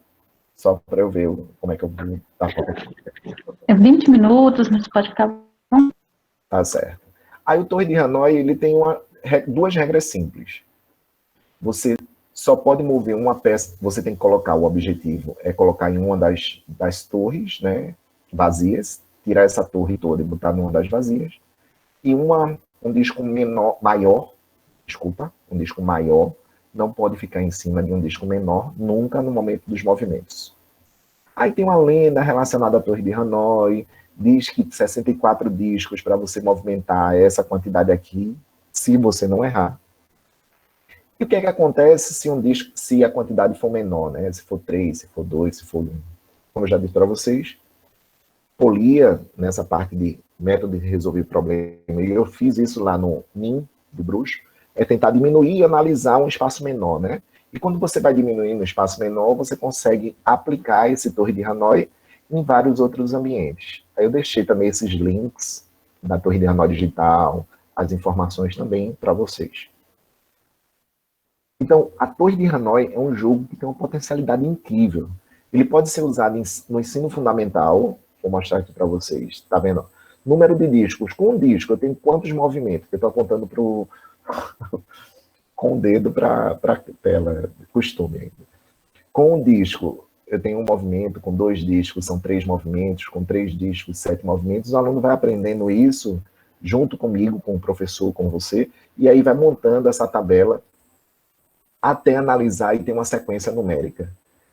Só para eu ver como é que eu vou dar conta aqui. É 20 minutos, mas pode ficar... Tá certo. Aí o Torre de Hanoi, ele tem 2 regras simples. Você só pode mover uma peça, você tem que colocar o objetivo, colocar em uma das torres, né, vazias, tirar essa torre toda e botar numa das vazias, e um disco maior não pode ficar em cima de um disco menor, nunca no momento dos movimentos. Aí tem uma lenda relacionada à Torre de Hanoi, diz que 64 discos para você movimentar essa quantidade aqui, se você não errar. E o que acontece se a quantidade for menor, né? Se for 3, se for 2, se for 1? como eu já disse para vocês, polia nessa parte de método de resolver o problema, e eu fiz isso lá no NIM do bruxo, é tentar diminuir e analisar um espaço menor, né? E quando você vai diminuindo um espaço menor, você consegue aplicar esse Torre de Hanoi em vários outros ambientes. Aí eu deixei também esses links da Torre de Hanoi digital, as informações também para vocês. Então, a Torre de Hanoi é um jogo que tem uma potencialidade incrível. Ele pode ser usado no ensino fundamental. Vou mostrar aqui para vocês. Tá vendo? Número de discos. Com um disco, eu tenho quantos movimentos? Eu estou apontando com o dedo para a tela, costume ainda. Com um disco, eu tenho um movimento. Com 2 discos, são 3 movimentos. Com 3 discos, 7 movimentos. O aluno vai aprendendo isso junto comigo, com o professor, com você, e aí vai montando essa tabela até analisar e ter uma sequência numérica.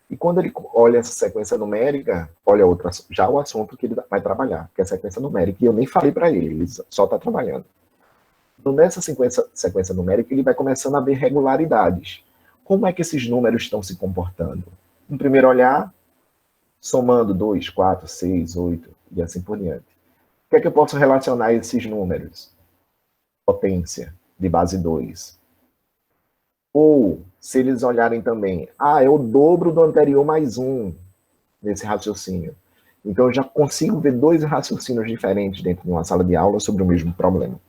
E quando ele olha essa sequência numérica, olha já o assunto que ele vai trabalhar, que é a sequência numérica, e eu nem falei para ele só está trabalhando. Então, nessa sequência numérica, ele vai começando a ver regularidades. Como é que esses números estão se comportando? No primeiro olhar, somando 2, 4, 6, 8, e assim por diante. O que é que eu posso relacionar esses números? Potência, de base 2. Ou, se eles olharem também, é o dobro do anterior mais 1 nesse raciocínio. Então, eu já consigo ver 2 raciocínios diferentes dentro de uma sala de aula sobre o mesmo problema.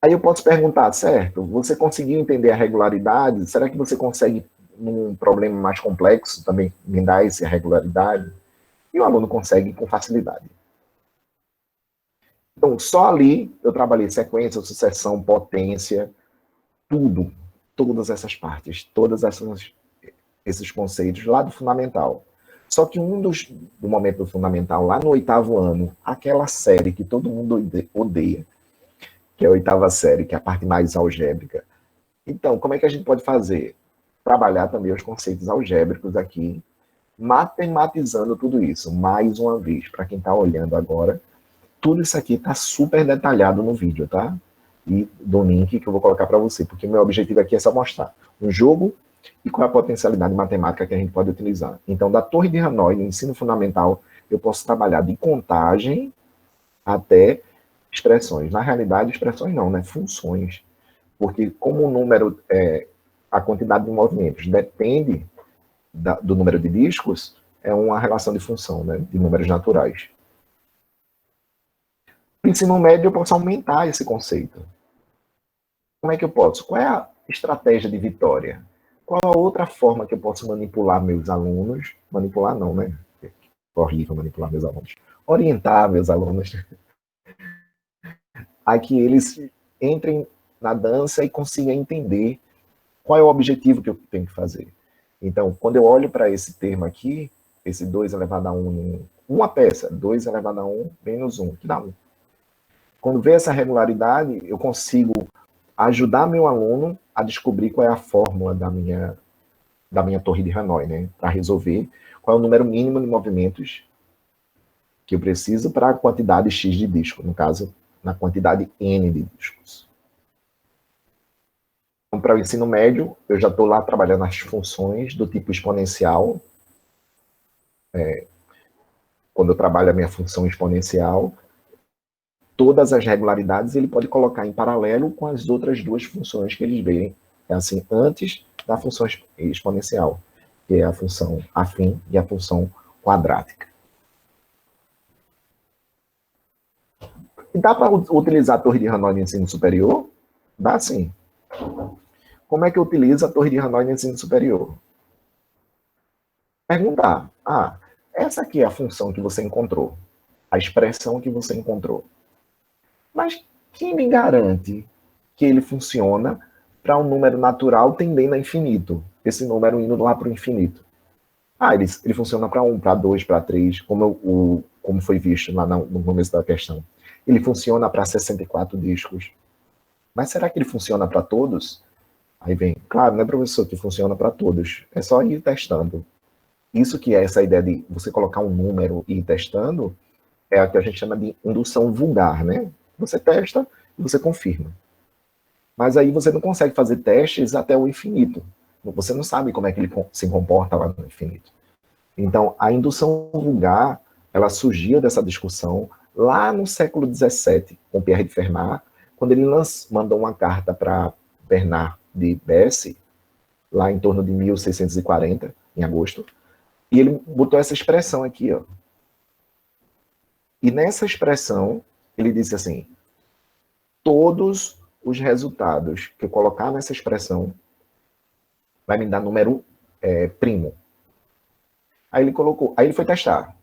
Aí eu posso perguntar, certo, você conseguiu entender a regularidade? Será que você consegue, num problema mais complexo, também me dar essa regularidade? E o aluno consegue com facilidade. Então, só ali eu trabalhei sequência, sucessão, potência, tudo, todas essas partes, esses conceitos lá do fundamental. Só que do momento do fundamental, lá no 8º ano, aquela série que todo mundo odeia, que é a 8ª série, que é a parte mais algébrica. Então, como é que a gente pode fazer? Trabalhar também os conceitos algébricos aqui, matematizando tudo isso, mais uma vez, para quem está olhando agora, tudo isso aqui está super detalhado no vídeo, tá? E do link que eu vou colocar para você, porque meu objetivo aqui é só mostrar um jogo e qual é a potencialidade matemática que a gente pode utilizar. Então, da Torre de Hanoi, no ensino fundamental, eu posso trabalhar de contagem até expressões. Na realidade, expressões não, né? Funções. Porque como o número, a quantidade de movimentos depende do número de discos, é uma relação de função, né? De números naturais. No ensino médio, eu posso aumentar esse conceito. Como é que eu posso? Qual é a estratégia de vitória? Qual a outra forma que eu posso manipular meus alunos? Manipular não, né? É horrível manipular meus alunos. Orientar meus alunos a que eles entrem na dança e consigam entender qual é o objetivo que eu tenho que fazer. Então, quando eu olho para esse termo aqui, esse 2 elevado a 1, uma peça, 2 elevado a 1 menos 1, que dá 1. Quando vê essa regularidade, eu consigo ajudar meu aluno a descobrir qual é a fórmula da minha Torre de Hanoi, né? Para resolver qual é o número mínimo de movimentos que eu preciso para a quantidade X de disco, no caso, na quantidade N de discos. Então, para o ensino médio, eu já estou lá trabalhando as funções do tipo exponencial. Quando eu trabalho a minha função exponencial, todas as regularidades ele pode colocar em paralelo com as outras 2 funções que eles verem. É assim, antes da função exponencial, que é a função afim e a função quadrática. E dá para utilizar a Torre de Hanoi no ensino superior? Dá sim. Como é que eu utilizo a Torre de Hanoi no ensino superior? Perguntar, essa aqui é a função que você encontrou, a expressão que você encontrou. Mas quem me garante que ele funciona para um número natural tendendo a infinito? Esse número indo lá para o infinito. Ele funciona para 1, para 2, para 3, como foi visto lá no começo da questão. Ele funciona para 64 discos. Mas será que ele funciona para todos? Aí vem, claro, né, professor, que funciona para todos. É só ir testando. Isso que é essa ideia de você colocar um número e ir testando, é o que a gente chama de indução vulgar, né? Você testa e você confirma. Mas aí você não consegue fazer testes até o infinito. Você não sabe como é que ele se comporta lá no infinito. Então, a indução vulgar, ela surgiu dessa discussão lá no século XVII, com Pierre de Fermat, quando ele mandou uma carta para Bernard de Besse, lá em torno de 1640, em agosto, e ele botou essa expressão aqui, ó. E nessa expressão, ele disse assim, todos os resultados que eu colocar nessa expressão vai me dar número primo. Aí ele foi testar,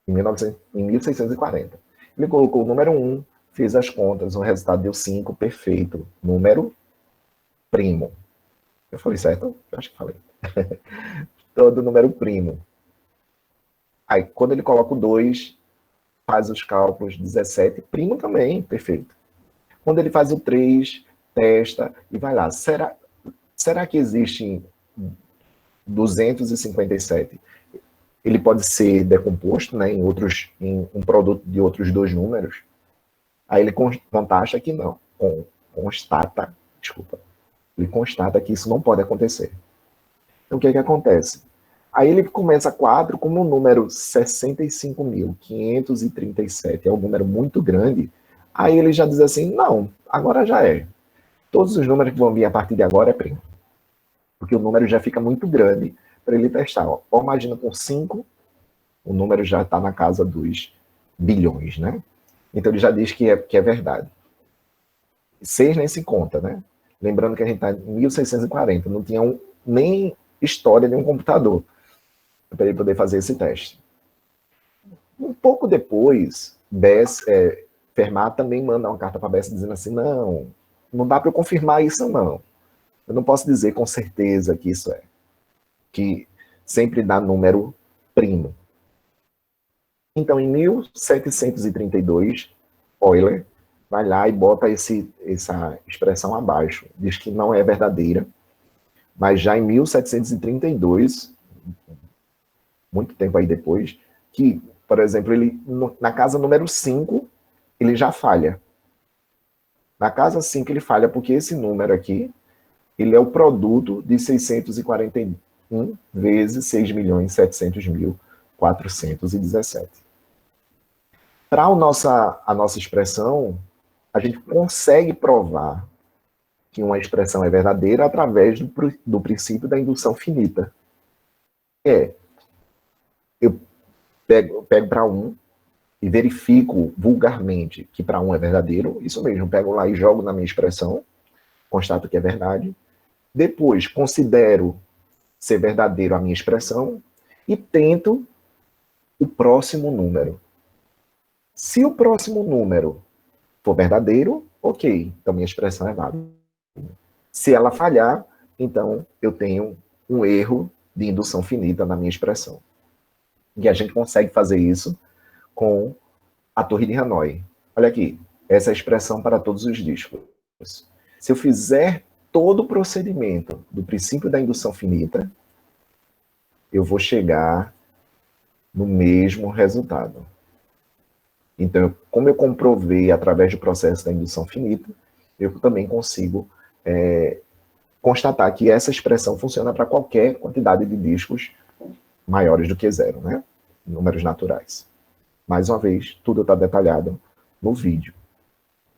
em 1640. Ele colocou o número 1, fez as contas, o resultado deu 5, perfeito. Número primo. Eu falei certo? Eu acho que falei. Todo número primo. Aí, quando ele coloca o 2, faz os cálculos, 17, primo também, perfeito. Quando ele faz o 3, testa e vai lá. Será que existe 257? Ele pode ser decomposto, né, em um produto de outros 2 números? Aí ele constata que não. Ele constata que isso não pode acontecer. Então, o que acontece? Aí ele começa quadro como o número 65.537, é um número muito grande. Aí ele já diz assim, não, agora já é. Todos os números que vão vir a partir de agora é primo. Porque o número já fica muito grande para ele testar. Ó, imagina com 5, o número já está na casa dos bilhões, né? Então ele já diz que é verdade. 6 nem se conta, né? Lembrando que a gente está em 1640, não tinha nem história de um computador para ele poder fazer esse teste. Um pouco depois, Fermat também manda uma carta para Besse dizendo assim, não dá para eu confirmar isso não. Eu não posso dizer com certeza que isso que sempre dá número primo. Então, em 1732, Euler vai lá e bota essa expressão abaixo. Diz que não é verdadeira, mas já em 1732, muito tempo aí depois, que, por exemplo, ele na casa número 5, ele já falha. Na casa 5 ele falha porque esse número aqui, ele é o produto de 641 vezes 6.700.417. Para a nossa expressão, a gente consegue provar que uma expressão é verdadeira através do princípio da indução finita. Eu pego para 1 e verifico vulgarmente que para 1 é verdadeiro, isso mesmo, pego lá e jogo na minha expressão, constato que é verdade. Depois, considero ser verdadeiro a minha expressão e tento o próximo número. Se o próximo número for verdadeiro, ok, então minha expressão é válida. Se ela falhar, então eu tenho um erro de indução finita na minha expressão. E a gente consegue fazer isso com a Torre de Hanoi. Olha aqui, essa é a expressão para todos os discos. Se eu fizer todo o procedimento do princípio da indução finita, eu vou chegar no mesmo resultado. Então, como eu comprovei através do processo da indução finita, eu também consigo constatar que essa expressão funciona para qualquer quantidade de discos maiores do que 0, né? Números naturais. Mais uma vez, tudo está detalhado no vídeo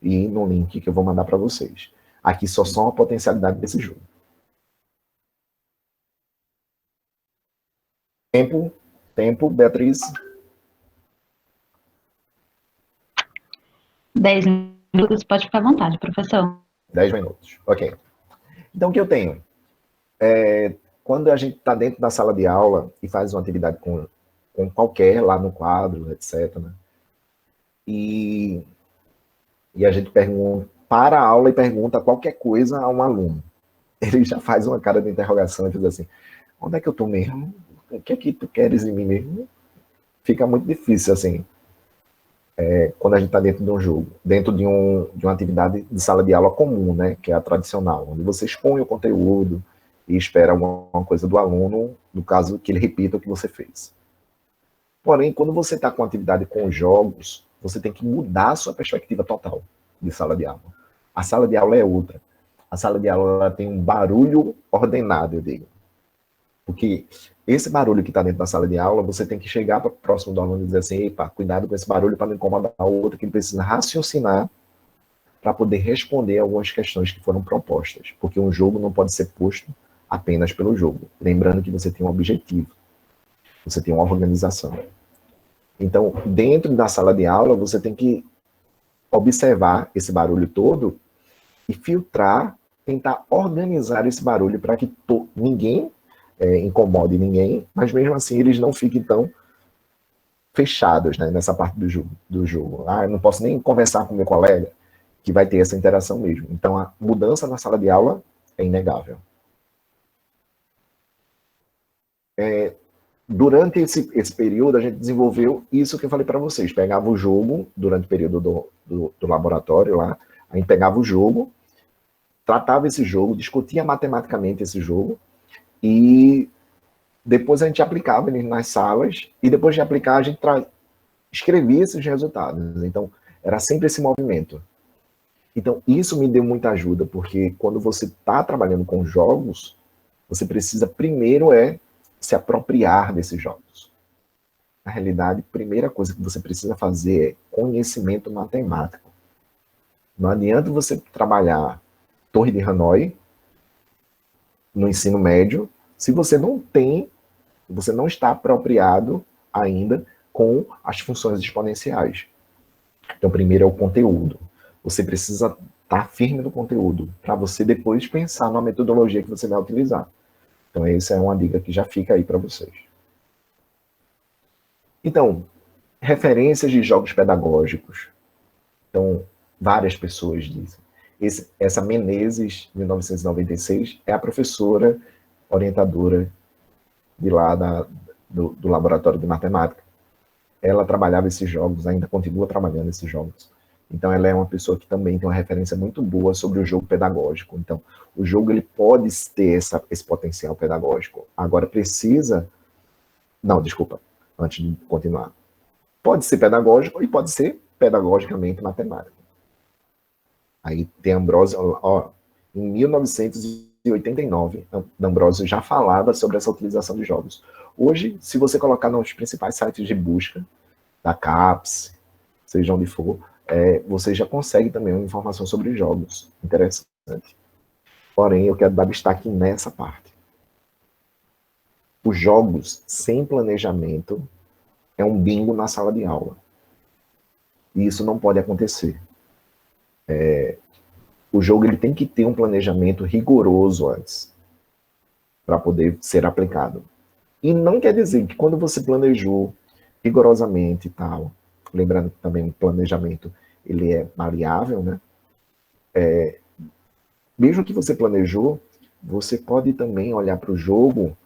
e no link que eu vou mandar para vocês. Aqui só a potencialidade desse jogo. Tempo, Beatriz. 10 minutos, pode ficar à vontade, professor. 10 minutos, ok. Então, o que eu tenho? Quando a gente está dentro da sala de aula e faz uma atividade com qualquer, lá no quadro, etc., né? E a gente para a aula e pergunta qualquer coisa a um aluno. Ele já faz uma cara de interrogação e diz assim, onde é que eu estou mesmo? O que é que tu queres em mim mesmo? Fica muito difícil, assim, quando a gente está dentro de um jogo, dentro de uma atividade de sala de aula comum, né, que é a tradicional, onde você expõe o conteúdo e espera alguma coisa do aluno, no caso, que ele repita o que você fez. Porém, quando você está com atividade com jogos, você tem que mudar a sua perspectiva total de sala de aula. A sala de aula é outra. A sala de aula ela tem um barulho ordenado, eu digo. Porque esse barulho que está dentro da sala de aula, você tem que chegar para próximo do aluno e dizer assim, epa, cuidado com esse barulho para não incomodar o outro, que ele precisa raciocinar para poder responder algumas questões que foram propostas. Porque um jogo não pode ser posto apenas pelo jogo. Lembrando que você tem um objetivo. Você tem uma organização. Então, dentro da sala de aula, você tem que observar esse barulho todo e filtrar, tentar organizar esse barulho para que ninguém incomode ninguém, mas mesmo assim eles não fiquem tão fechados, né, nessa parte do jogo. Ah, eu não posso nem conversar com meu colega, que vai ter essa interação mesmo. Então, a mudança na sala de aula é inegável. Durante esse período, a gente desenvolveu isso que eu falei para vocês. Pegava o jogo, durante o período do laboratório lá, a gente pegava o jogo, tratava esse jogo, discutia matematicamente esse jogo, e depois a gente aplicava ele nas salas, e depois de aplicar, a gente escrevia esses resultados. Então, era sempre esse movimento. Então, isso me deu muita ajuda, porque quando você está trabalhando com jogos, você precisa primeiro se apropriar desses jogos. Na realidade, a primeira coisa que você precisa fazer é conhecimento matemático. Não adianta você trabalhar Torre de Hanoi no ensino médio se você não está apropriado ainda com as funções exponenciais. Então, primeiro é o conteúdo. Você precisa estar firme no conteúdo para você depois pensar na metodologia que você vai utilizar. Então, essa é uma dica que já fica aí para vocês. Então, referências de jogos pedagógicos. Então, várias pessoas dizem. Essa Menezes, 1996, é a professora orientadora de lá do laboratório de matemática. Ela trabalhava esses jogos, ainda continua trabalhando esses jogos. Então, ela é uma pessoa que também tem uma referência muito boa sobre o jogo pedagógico. Então, o jogo ele pode ter esse potencial pedagógico. Agora, precisa... Não, desculpa, antes de continuar. Pode ser pedagógico e pode ser pedagogicamente matemático. Aí tem Ambrosio, em 1989, Ambrosio já falava sobre essa utilização de jogos. Hoje, se você colocar nos principais sites de busca, da CAPES, seja onde for, você já consegue também uma informação sobre jogos. Interessante. Porém, eu quero dar destaque nessa parte. Os jogos sem planejamento é um bingo na sala de aula. E isso não pode acontecer. O jogo ele tem que ter um planejamento rigoroso antes, para poder ser aplicado. E não quer dizer que quando você planejou rigorosamente e tal, lembrando que também o planejamento ele é variável, né? Mesmo que você planejou, você pode também olhar para o jogo,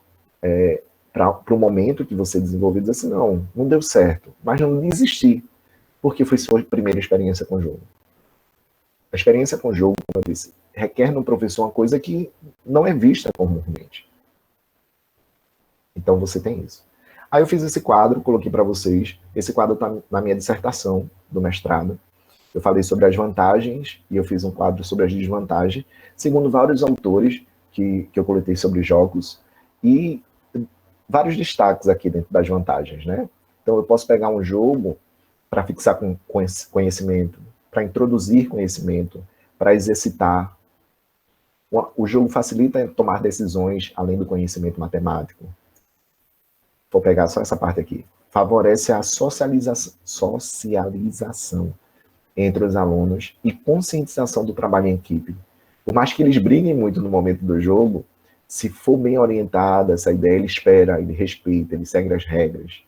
para o momento que você desenvolveu e dizer assim, não deu certo, mas não desistir, porque foi sua primeira experiência com o jogo. A experiência com o jogo, como eu disse, requer no professor uma coisa que não é vista comumente. Então você tem isso. Aí eu fiz esse quadro, coloquei para vocês. Esse quadro está na minha dissertação do mestrado. Eu falei sobre as vantagens e eu fiz um quadro sobre as desvantagens, segundo vários autores que eu coletei sobre jogos e vários destaques aqui dentro das vantagens, né? Então eu posso pegar um jogo para fixar com conhecimento, para introduzir conhecimento, para exercitar. O jogo facilita tomar decisões além do conhecimento matemático. Vou pegar só essa parte aqui. Favorece a socialização entre os alunos e conscientização do trabalho em equipe. Por mais que eles briguem muito no momento do jogo, se for bem orientada essa ideia, ele espera, ele respeita, ele segue as regras.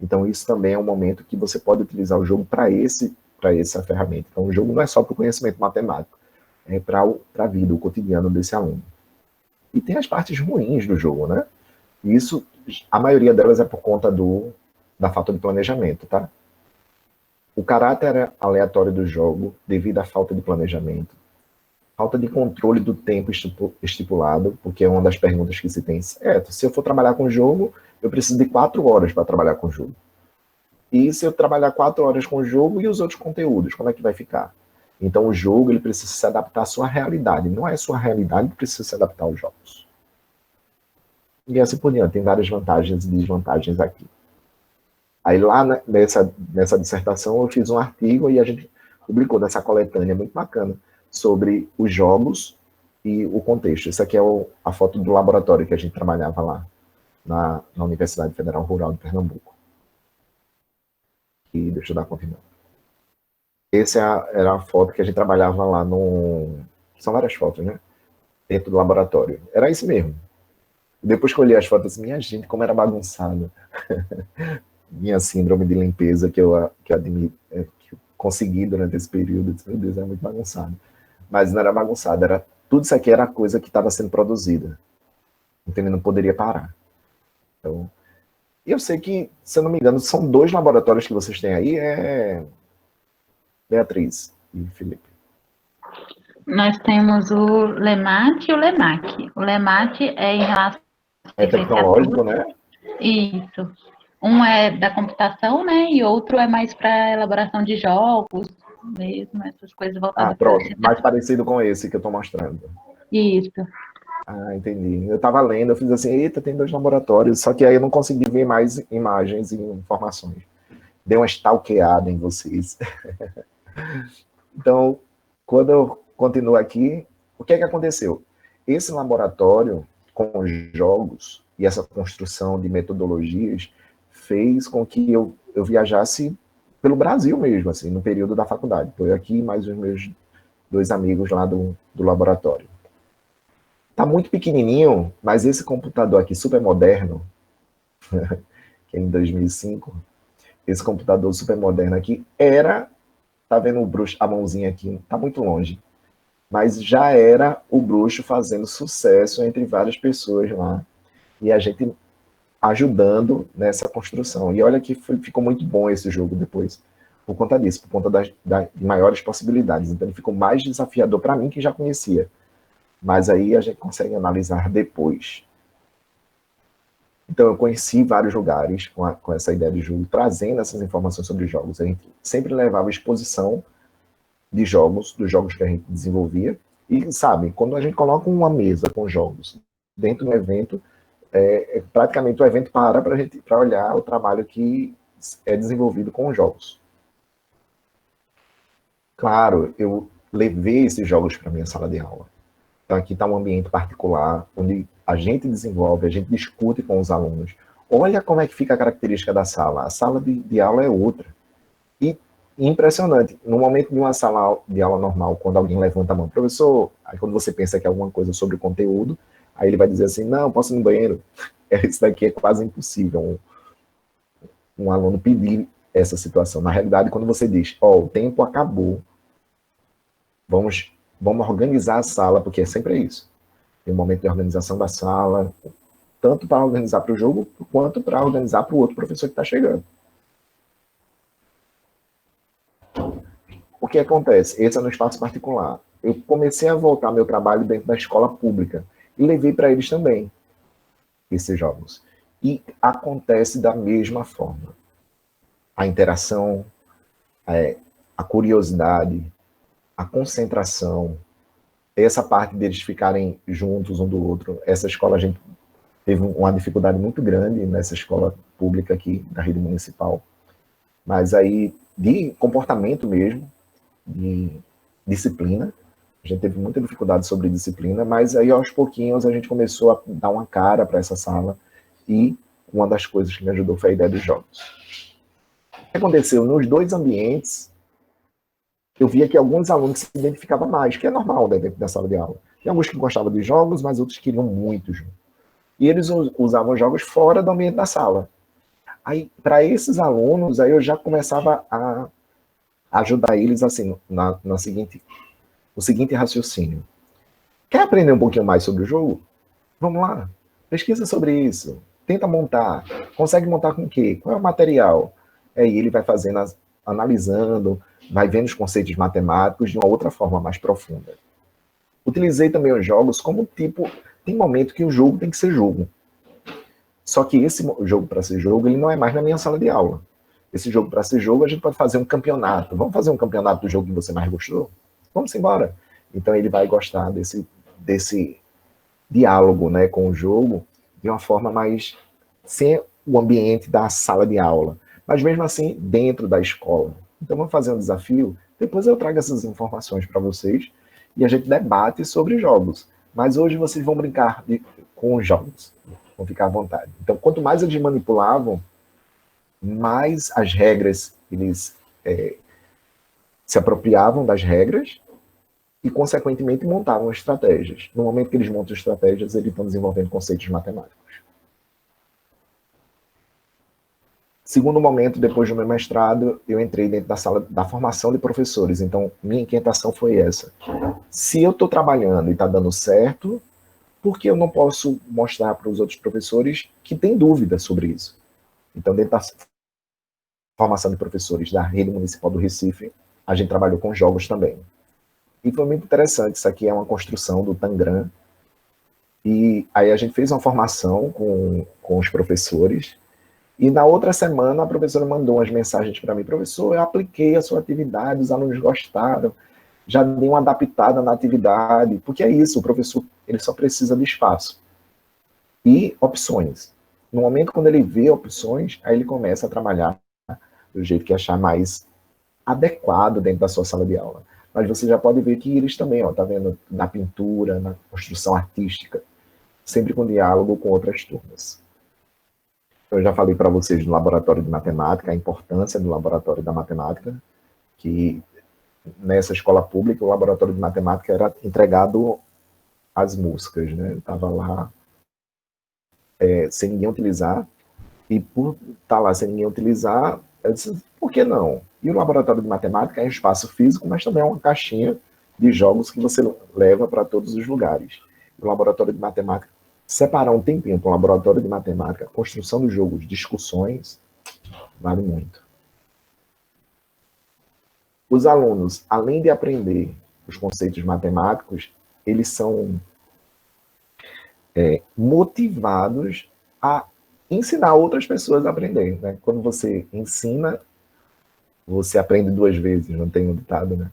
Então isso também é um momento que você pode utilizar o jogo para essa ferramenta. Então o jogo não é só para o conhecimento matemático, é para a vida, o cotidiano desse aluno. E tem as partes ruins do jogo, né? E isso, a maioria delas é por conta da falta de planejamento, tá? O caráter aleatório do jogo, devido à falta de planejamento, falta de controle do tempo estipulado, porque é uma das perguntas que se tem. Se eu for trabalhar com o jogo, eu preciso de 4 horas para trabalhar com o jogo. E se eu trabalhar 4 horas com o jogo e os outros conteúdos, como é que vai ficar? Então o jogo ele precisa se adaptar à sua realidade. Não é a sua realidade que precisa se adaptar aos jogos. E assim por diante, tem várias vantagens e desvantagens aqui. Aí lá nessa dissertação eu fiz um artigo e a gente publicou nessa coletânea muito bacana sobre os jogos e o contexto. Isso aqui é a foto do laboratório que a gente trabalhava lá na Universidade Federal Rural de Pernambuco. E deixa eu dar continuidade. Essa era a foto que a gente trabalhava lá no... São várias fotos, né? Dentro do laboratório. Era isso mesmo. Depois que eu olhei as fotos, minha gente, como era bagunçado. Minha síndrome de limpeza que eu admito, que eu consegui durante esse período. Meu Deus, era muito bagunçado. Mas não era bagunçado, tudo isso aqui era coisa que estava sendo produzida. Entendeu? Não poderia parar. Então, eu sei que, se eu não me engano, são 2 laboratórios que vocês têm aí, Beatriz e Felipe. Nós temos o LEMAT e o LEMAC. O LEMAT é em relação... É tecnológico, né? Isso. Um é da computação, né? E outro é mais para elaboração de jogos mesmo, essas coisas voltadas para pronto. Mais parecido com esse que eu estou mostrando. Isso. Entendi. Eu estava lendo, eu fiz assim, eita, tem 2 laboratórios, só que aí eu não consegui ver mais imagens e informações. Dei uma stalkeada em vocês. Então, quando eu continuo aqui, o que é que aconteceu? Esse laboratório com os jogos e essa construção de metodologias fez com que eu viajasse pelo Brasil mesmo, assim, no período da faculdade. Foi aqui mais os meus 2 amigos lá do laboratório. Tá muito pequenininho, mas esse computador aqui, super moderno, que é em 2005, esse computador super moderno aqui tá vendo o bruxo, a mãozinha aqui, tá muito longe, mas já era o bruxo fazendo sucesso entre várias pessoas lá, e a gente ajudando nessa construção. E olha que ficou muito bom esse jogo depois, por conta disso, por conta de maiores possibilidades. Então ele ficou mais desafiador para mim, que já conhecia. Mas aí a gente consegue analisar depois. Então eu conheci vários lugares com essa ideia de jogo, trazendo essas informações sobre jogos. A gente sempre levava exposição de jogos, dos jogos que a gente desenvolvia. E, sabe, quando a gente coloca uma mesa com jogos dentro do evento, praticamente o evento para olhar o trabalho que é desenvolvido com os jogos. Claro, eu levei esses jogos para a minha sala de aula. Então aqui está um ambiente particular, onde a gente desenvolve, a gente discute com os alunos. Olha como é que fica a característica da sala. A sala de aula é outra. E impressionante, no momento de uma sala de aula normal, quando alguém levanta a mão, professor, aí quando você pensa que é alguma coisa sobre o conteúdo, aí ele vai dizer assim, não, posso ir no banheiro. Isso daqui é quase impossível um aluno pedir essa situação. Na realidade, quando você diz, o tempo acabou, vamos organizar a sala, porque é sempre isso. Tem um momento de organização da sala, tanto para organizar para o jogo, quanto para organizar para o outro professor que está chegando. O que acontece? Esse é no espaço particular. Eu comecei a voltar meu trabalho dentro da escola pública e levei para eles também esses jogos. E acontece da mesma forma. A interação, a curiosidade, a concentração, essa parte deles ficarem juntos um do outro. Essa escola, a gente teve uma dificuldade muito grande nessa escola pública aqui, da rede municipal. Mas aí, de comportamento mesmo, de disciplina, a gente teve muita dificuldade sobre disciplina, mas aí aos pouquinhos a gente começou a dar uma cara para essa sala e uma das coisas que me ajudou foi a ideia dos jogos. O que aconteceu? Nos 2 ambientes, eu via que alguns alunos se identificavam mais, que é normal, né, dentro da sala de aula. Tem alguns que gostavam de jogos, mas outros queriam muito jogo. E eles usavam jogos fora do ambiente da sala. Aí, para esses alunos, aí eu já começava a ajudar eles assim, no seguinte raciocínio. Quer aprender um pouquinho mais sobre o jogo? Vamos lá. Pesquisa sobre isso. Tenta montar. Consegue montar com o quê? Qual é o material? Aí ele vai fazendo, analisando, vai vendo os conceitos matemáticos de uma outra forma mais profunda. Utilizei também os jogos como tem momento que o jogo tem que ser jogo. Só que esse jogo para ser jogo, ele não é mais na minha sala de aula. Esse jogo para ser jogo, a gente pode fazer um campeonato. Vamos fazer um campeonato do jogo que você mais gostou? Vamos embora. Então ele vai gostar desse diálogo, né, com o jogo, de uma forma mais sem o ambiente da sala de aula, mas mesmo assim dentro da escola. Então vamos fazer um desafio, depois eu trago essas informações para vocês e a gente debate sobre jogos. Mas hoje vocês vão brincar com os jogos, vão ficar à vontade. Então quanto mais eles manipulavam, mais as regras, eles se apropriavam das regras e, consequentemente, montavam estratégias. No momento que eles montam estratégias, eles estão desenvolvendo conceitos matemáticos. Segundo momento, depois do meu mestrado, eu entrei dentro da sala da formação de professores. Então, minha inquietação foi essa. Se eu estou trabalhando e está dando certo, por que eu não posso mostrar para os outros professores que têm dúvidas sobre isso? Então, dentro da formação de professores da Rede Municipal do Recife, a gente trabalhou com jogos também. E foi muito interessante, isso aqui é uma construção do Tangram, e aí a gente fez uma formação com os professores, e na outra semana a professora mandou umas mensagens para mim: professor, eu apliquei a sua atividade, os alunos gostaram, já dei uma adaptada na atividade, porque é isso, o professor ele só precisa de espaço e opções. No momento quando ele vê opções, aí ele começa a trabalhar do jeito que achar mais adequado dentro da sua sala de aula. Mas você já pode ver que eles também, ó, tá vendo, na pintura, na construção artística, sempre com diálogo com outras turmas. Eu já falei para vocês no laboratório de matemática, a importância do laboratório da matemática, que nessa escola pública, o laboratório de matemática era entregado às moscas, né? Estava lá sem ninguém utilizar, e por estar lá sem ninguém utilizar, eu disse, por que não? E o laboratório de matemática é um espaço físico, mas também é uma caixinha de jogos que você leva para todos os lugares. O laboratório de matemática, separar um tempinho para o laboratório de matemática, construção de jogos, discussões, vale muito. Os alunos, além de aprender os conceitos matemáticos, eles são motivados a ensinar outras pessoas a aprender, né? Quando você ensina, você aprende duas vezes, não tem um ditado, né?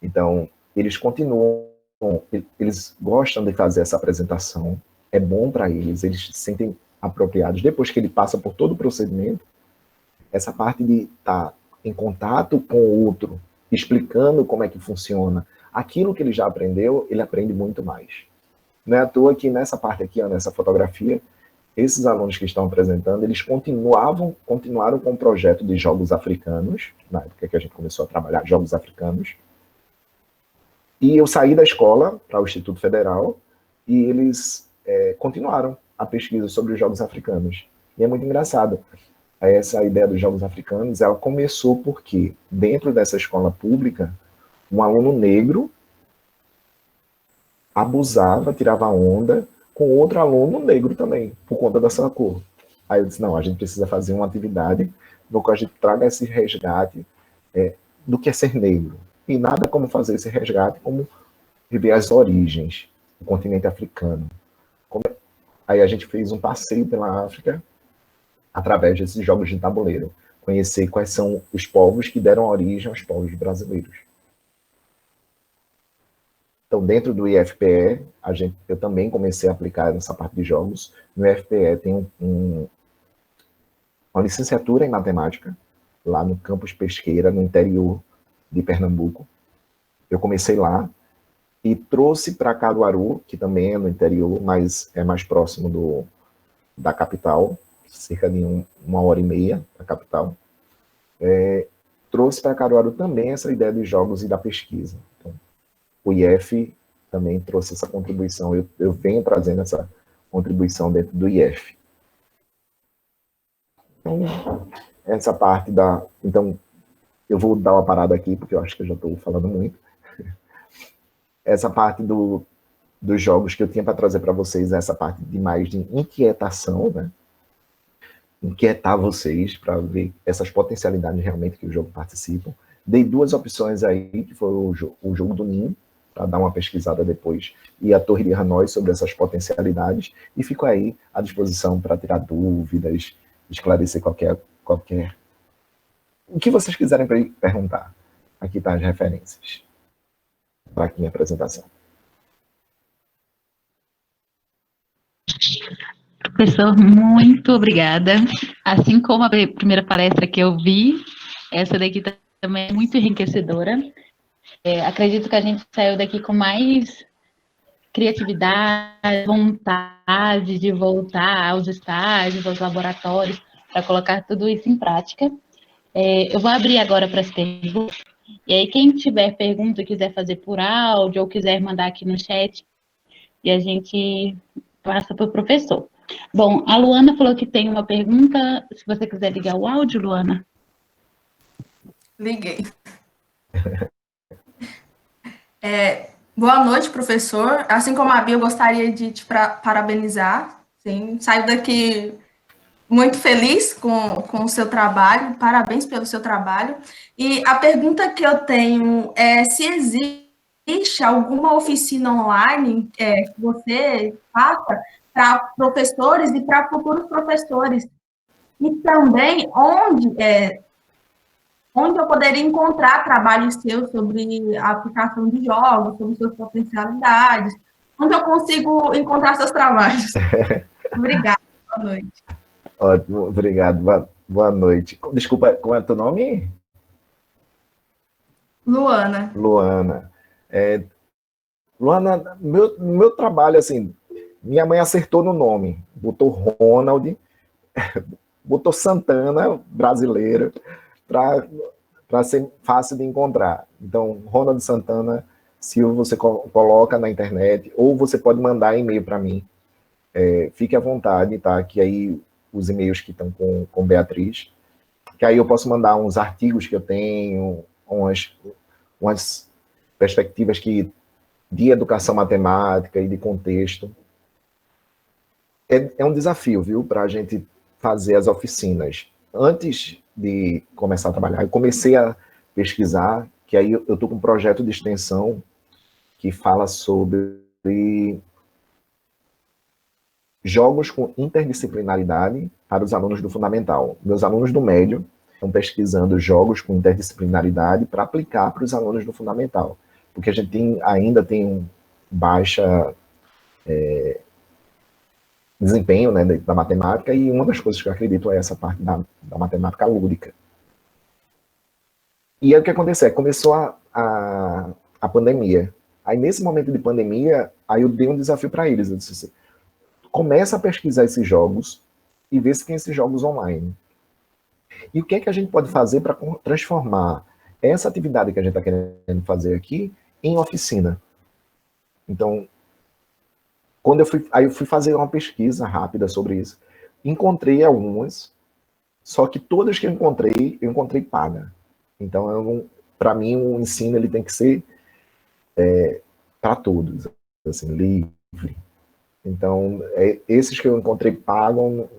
Então, eles continuam, eles gostam de fazer essa apresentação, é bom para eles, eles se sentem apropriados. Depois que ele passa por todo o procedimento, essa parte de estar em contato com o outro, explicando como é que funciona, aquilo que ele já aprendeu, ele aprende muito mais. Não é à toa que nessa parte aqui, ó, nessa fotografia, esses alunos que estão apresentando, eles continuaram com o projeto de jogos africanos, na época que a gente começou a trabalhar jogos africanos, e eu saí da escola para o Instituto Federal, e eles continuaram a pesquisa sobre os jogos africanos. E é muito engraçado. Essa ideia dos jogos africanos, ela começou porque, dentro dessa escola pública, um aluno negro abusava, tirava onda, com outro aluno negro também, por conta da sua cor. Aí eu disse, não, a gente precisa fazer uma atividade no qual a gente traga esse resgate do que é ser negro. E nada como fazer esse resgate, como viver as origens do continente africano. Aí a gente fez um passeio pela África através desses jogos de tabuleiro, conhecer quais são os povos que deram origem aos povos brasileiros. Então, dentro do IFPE, eu também comecei a aplicar essa parte de jogos. No IFPE tem uma licenciatura em matemática, lá no campus Pesqueira, no interior de Pernambuco. Eu comecei lá e trouxe para Caruaru, que também é no interior, mas é mais próximo da capital, cerca de 1h30 da capital. Trouxe para Caruaru também essa ideia de jogos e da pesquisa. Então, o IF também trouxe essa contribuição. Eu venho trazendo essa contribuição dentro do IF. Então, essa parte da... Então, eu vou dar uma parada aqui, porque eu acho que eu já estou falando muito. Essa parte dos jogos que eu tinha para trazer para vocês, essa parte de mais de inquietação, né? Inquietar vocês para ver essas potencialidades realmente que o jogo participa. Dei duas opções aí, que foi o jogo do Ninho, para dar uma pesquisada depois, e a Torre de Hanoi sobre essas potencialidades, e fico aí à disposição para tirar dúvidas, esclarecer qualquer... O que vocês quiserem perguntar. Aqui estão as referências para aqui minha apresentação. Professor, muito obrigada. Assim como a primeira palestra que eu vi, essa daqui também é muito enriquecedora. Acredito que a gente saiu daqui com mais criatividade, vontade de voltar aos estágios, aos laboratórios, para colocar tudo isso em prática. Eu vou abrir agora para as perguntas, e aí quem tiver pergunta, quiser fazer por áudio, ou quiser mandar aqui no chat, e a gente passa para o professor. Bom, a Luana falou que tem uma pergunta, se você quiser ligar o áudio, Luana. Liguei. Boa noite, professor. Assim como a Bia, eu gostaria de te parabenizar. Sim, saio daqui muito feliz com o seu trabalho. Parabéns pelo seu trabalho. E a pergunta que eu tenho é se existe alguma oficina online que você faça para professores e para futuros professores. E também onde eu poderia encontrar trabalhos seus sobre a aplicação de jogos, sobre suas potencialidades, onde eu consigo encontrar seus trabalhos. Obrigada, boa noite. Ótimo, obrigado. Boa noite. Desculpa, como é o teu nome? Luana. Luana. Luana, meu trabalho, assim, minha mãe acertou no nome, botou Ronald, botou Santana, brasileiro, para ser fácil de encontrar. Então, Ronald Santana Silva, você coloca na internet, ou você pode mandar e-mail para mim. Fique à vontade, tá? Que aí os e-mails que estão com Beatriz, que aí eu posso mandar uns artigos que eu tenho, umas perspectivas de educação matemática e de contexto. É um desafio, viu, para a gente fazer as oficinas. Antes de começar a trabalhar, eu comecei a pesquisar, que aí eu estou com um projeto de extensão que fala sobre jogos com interdisciplinaridade para os alunos do fundamental. Meus alunos do médio estão pesquisando jogos com interdisciplinaridade para aplicar para os alunos do fundamental, porque a gente ainda tem baixa desempenho, né, da matemática, e uma das coisas que eu acredito é essa parte da matemática lúdica. E aí o que aconteceu? Começou a pandemia. Aí nesse momento de pandemia, aí eu dei um desafio para eles. Eu disse assim, começa a pesquisar esses jogos e ver se tem esses jogos online. E o que é que a gente pode fazer para transformar essa atividade que a gente está querendo fazer aqui em oficina? Então, quando eu fui fazer uma pesquisa rápida sobre isso. Encontrei algumas, só que todas que eu encontrei paga. Então, para mim, o ensino ele tem que ser para todos, assim, livre. Então, esses que eu encontrei pagam,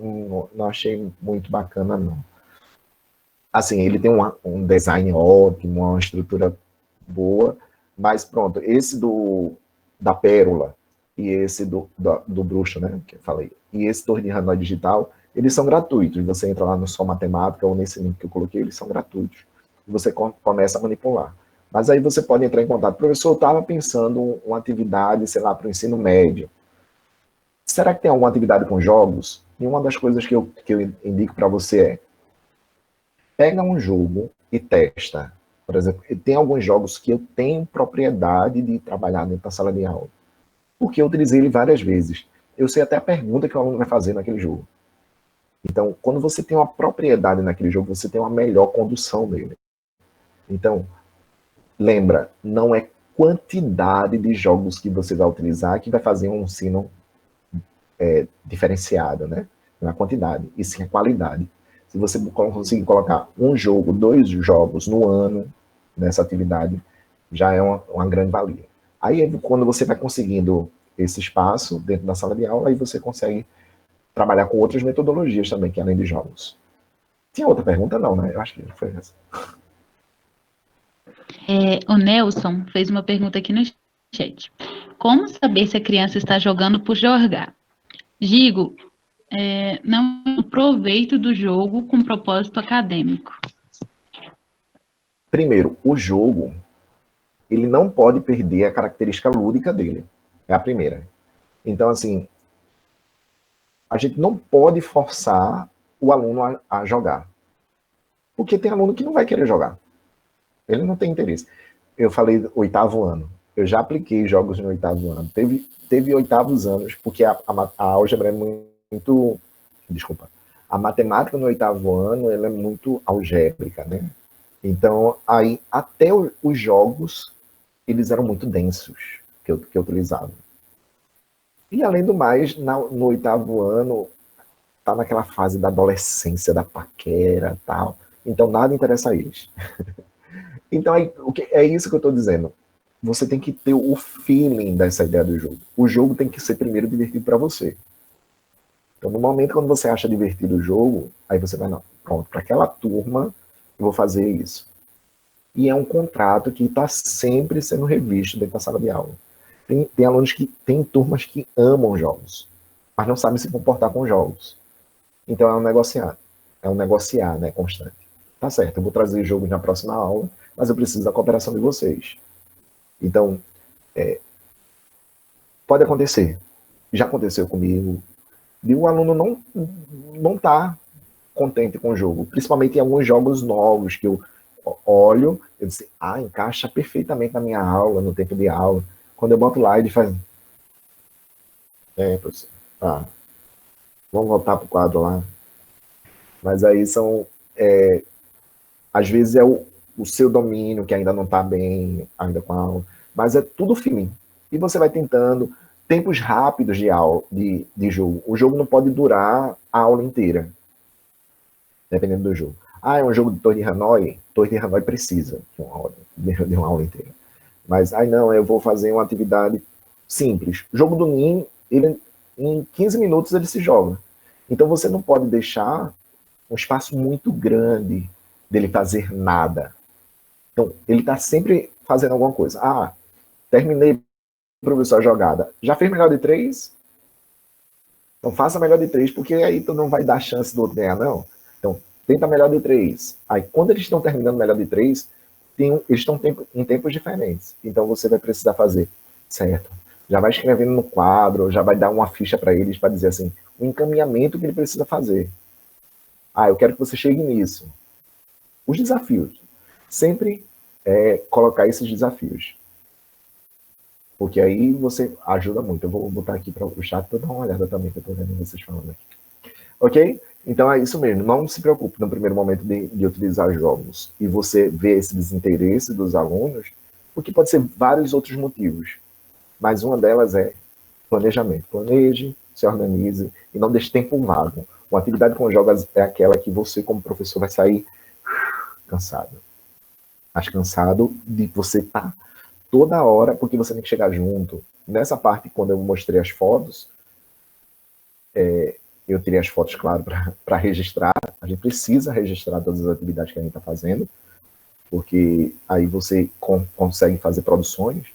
não achei muito bacana, não. Assim, ele tem um design ótimo, uma estrutura boa, mas pronto, esse da Pérola, e esse do Bruxo, né, que eu falei, e esse do Hanoi Digital, eles são gratuitos. Você entra lá no Só Matemática, ou nesse link que eu coloquei, eles são gratuitos. E você começa a manipular. Mas aí você pode entrar em contato. Professor, eu estava pensando uma atividade, sei lá, para o ensino médio. Será que tem alguma atividade com jogos? E uma das coisas que eu indico para você é, pega um jogo e testa. Por exemplo, tem alguns jogos que eu tenho propriedade de trabalhar dentro da sala de aula, porque eu utilizei ele várias vezes. Eu sei até a pergunta que o aluno vai fazer naquele jogo. Então, quando você tem uma propriedade naquele jogo, você tem uma melhor condução dele. Então, lembra, não é quantidade de jogos que você vai utilizar que vai fazer um ensino diferenciado, né? Não é a quantidade, e sim a qualidade. Se você conseguir colocar um jogo, 2 jogos no ano nessa atividade, já é uma grande valia. Aí, quando você vai conseguindo esse espaço dentro da sala de aula, aí você consegue trabalhar com outras metodologias também, que além de jogos. Tinha outra pergunta? Não, né? Eu acho que foi essa. O Nelson fez uma pergunta aqui no chat. Como saber se a criança está jogando por jogar? Digo, não é o proveito do jogo com propósito acadêmico. Primeiro, o jogo, ele não pode perder a característica lúdica dele. É a primeira. Então, assim, a gente não pode forçar o aluno a jogar. Porque tem aluno que não vai querer jogar. Ele não tem interesse. Eu falei 8º ano. Eu já apliquei jogos no 8º ano. Teve 8º anos, porque a álgebra é muito... Desculpa. A matemática no 8º ano, ela é muito algébrica, né? Então, aí, até os jogos, eles eram muito densos, que eu utilizava. E, além do mais, no 8º ano, tá naquela fase da adolescência, da paquera e tal. Então, nada interessa a eles. Então, é isso que eu estou dizendo. Você tem que ter o feeling dessa ideia do jogo. O jogo tem que ser primeiro divertido para você. Então, no momento quando você acha divertido o jogo, aí você vai, não, pronto, para aquela turma, eu vou fazer isso. E é um contrato que está sempre sendo revisto dentro da sala de aula. Tem alunos tem turmas que amam jogos, mas não sabem se comportar com jogos. Então, é um negociar. É um negociar, né, constante. Tá certo, eu vou trazer jogos na próxima aula, mas eu preciso da cooperação de vocês. Então, pode acontecer. Já aconteceu comigo. E o aluno não tá contente com o jogo. Principalmente em alguns jogos novos que eu olho, eu disse, encaixa perfeitamente na minha aula, no tempo de aula. Quando eu boto lá, ele faz... professor, tá. Vamos voltar pro quadro lá. Mas aí são... às vezes é o seu domínio que ainda não está bem, ainda com a aula, mas é tudo feeling. E você vai tentando tempos rápidos de jogo. O jogo não pode durar a aula inteira, dependendo do jogo. É um jogo de Torre de Hanoi precisa de uma aula inteira. Mas, não, eu vou fazer uma atividade simples. O jogo do Nin, em 15 minutos ele se joga. Então você não pode deixar um espaço muito grande dele fazer nada. Então, ele está sempre fazendo alguma coisa. Terminei, professor, a jogada. Já fez melhor de 3? Então, faça melhor de 3, porque aí tu não vai dar chance do outro ganhar, não. Então, tenta melhor de 3. Aí, quando eles estão terminando melhor de 3, eles estão em tempos diferentes. Então, você vai precisar fazer, certo? Já vai escrevendo no quadro, já vai dar uma ficha para eles, para dizer assim, o encaminhamento que ele precisa fazer. Eu quero que você chegue nisso. Os desafios. Sempre colocar esses desafios. Porque aí você ajuda muito. Eu vou botar aqui para o chat para dar uma olhada também, que eu estou vendo vocês falando aqui. Ok? Então é isso mesmo. Não se preocupe no primeiro momento de utilizar jogos e você vê esse desinteresse dos alunos, porque pode ser vários outros motivos. Mas uma delas é planejamento. Planeje, se organize e não deixe tempo vago. Uma atividade com jogos é aquela que você, como professor, vai sair cansado. Mas cansado de você estar toda hora, porque você tem que chegar junto. Nessa parte, quando eu mostrei as fotos, eu tirei as fotos, claro, para registrar. A gente precisa registrar todas as atividades que a gente está fazendo, porque aí você consegue fazer produções,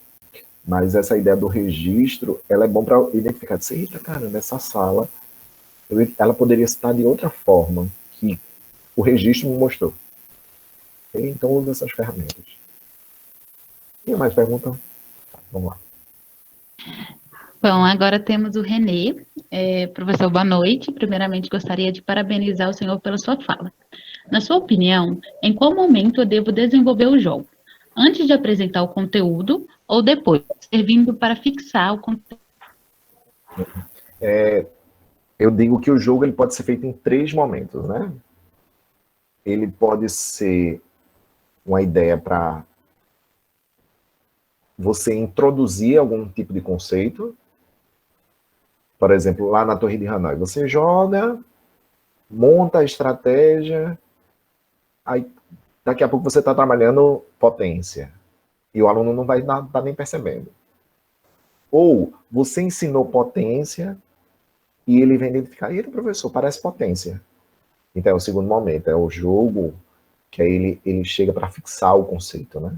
mas essa ideia do registro, ela é bom para identificar. Eita, cara, nessa sala, ela poderia estar de outra forma, que o registro me mostrou. Então, usa essas ferramentas. Tem mais pergunta? Vamos lá. Bom, agora temos o Renê. Professor, boa noite. Primeiramente, gostaria de parabenizar o senhor pela sua fala. Na sua opinião, em qual momento eu devo desenvolver o jogo? Antes de apresentar o conteúdo ou depois, servindo para fixar o conteúdo? Eu digo que o jogo ele pode ser feito em 3 momentos, né? Ele pode ser uma ideia para você introduzir algum tipo de conceito. Por exemplo, lá na Torre de Hanoi, você joga, monta a estratégia, aí daqui a pouco você está trabalhando potência, e o aluno não vai estar nem percebendo. Ou você ensinou potência, e ele vem identificar, eita, professor, parece potência. Então é o segundo momento, é o jogo, que aí ele chega para fixar o conceito, né?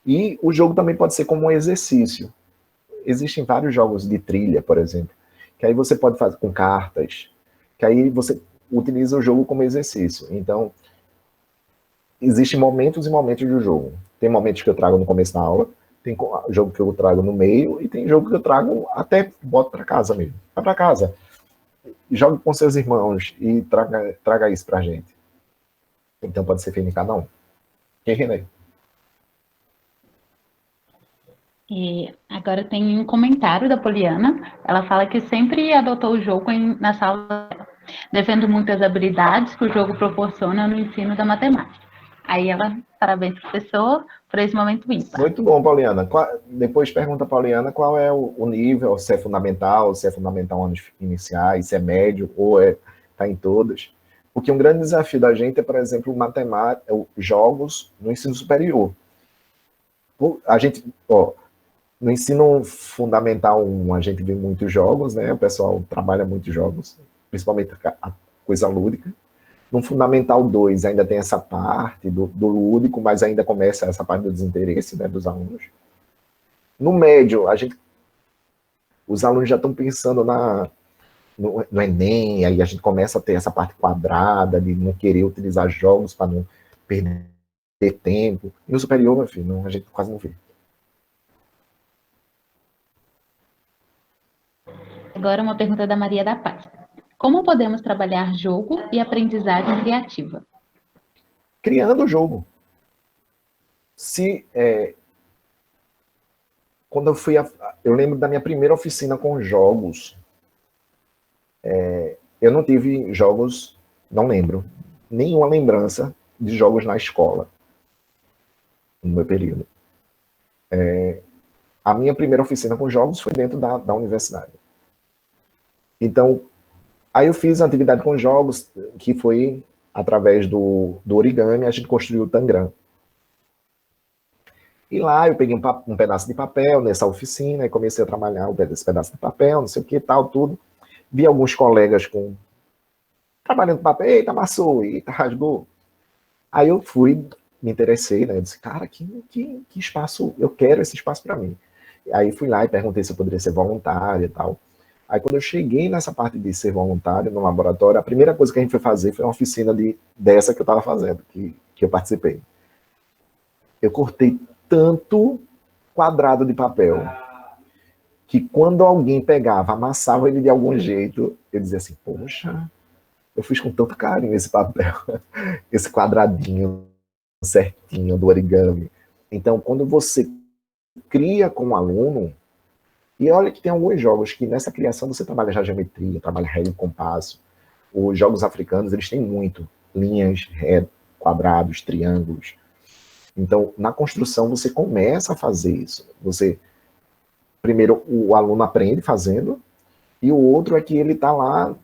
E o jogo também pode ser como um exercício. Existem vários jogos de trilha, por exemplo, que aí você pode fazer com cartas, que aí você utiliza o jogo como exercício. Então, existem momentos e momentos do jogo. Tem momentos que eu trago no começo da aula, tem jogo que eu trago no meio, e tem jogo que eu trago até boto para casa mesmo. Vai para casa, jogue com seus irmãos e traga isso pra gente. Então pode ser feito em cada um. Quem René? Agora tem um comentário da Poliana. Ela fala que sempre adotou o jogo na sala, defendo muitas habilidades que o jogo proporciona no ensino da matemática. Aí ela, parabéns, professor, por esse momento ímpar. Muito bom, Poliana. Depois pergunta a Poliana qual é o nível, se é fundamental anos iniciais, se é médio, ou está em todos. Porque um grande desafio da gente é, por exemplo, matemática, jogos no ensino superior. A gente, no ensino fundamental 1, a gente vê muitos jogos, né? O pessoal trabalha muitos jogos, principalmente a coisa lúdica. No Fundamental 2 ainda tem essa parte do lúdico, mas ainda começa essa parte do desinteresse, né, dos alunos. No médio, os alunos já estão pensando no Enem, aí a gente começa a ter essa parte quadrada, de não querer utilizar jogos para não perder tempo. E no superior, meu filho, a gente quase não vê. Agora uma pergunta da Maria da Paz. Como podemos trabalhar jogo e aprendizagem criativa? Criando o jogo. Quando eu lembro da minha primeira oficina com jogos, eu não tive jogos, não lembro, nenhuma lembrança de jogos na escola, no meu período. A minha primeira oficina com jogos foi dentro da universidade. Então, aí eu fiz uma atividade com jogos, que foi através do origami, a gente construiu o Tangram. E lá eu peguei um pedaço de papel nessa oficina e comecei a trabalhar esse pedaço de papel, não sei o que, tal, tudo. Vi alguns colegas trabalhando com papel, eita, amassou, eita, rasgou. Aí eu me interessei, né? Eu disse, cara, que espaço, eu quero esse espaço para mim. Aí fui lá e perguntei se eu poderia ser voluntário e tal. Aí quando eu cheguei nessa parte de ser voluntário no laboratório, a primeira coisa que a gente foi fazer foi uma oficina dessa que eu estava fazendo, que eu participei. Eu cortei tanto quadrado de papel que quando alguém pegava, amassava ele de algum jeito, eu dizia assim, poxa, eu fiz com tanto carinho esse papel, esse quadradinho certinho do origami. Então, quando você cria com o aluno, e olha que tem alguns jogos que nessa criação você trabalha já geometria, trabalha regra e compasso. Os jogos africanos, eles têm muito linhas, quadrados, triângulos. Então, na construção, você começa a fazer isso. Primeiro, o aluno aprende fazendo, e o outro é que ele está lá,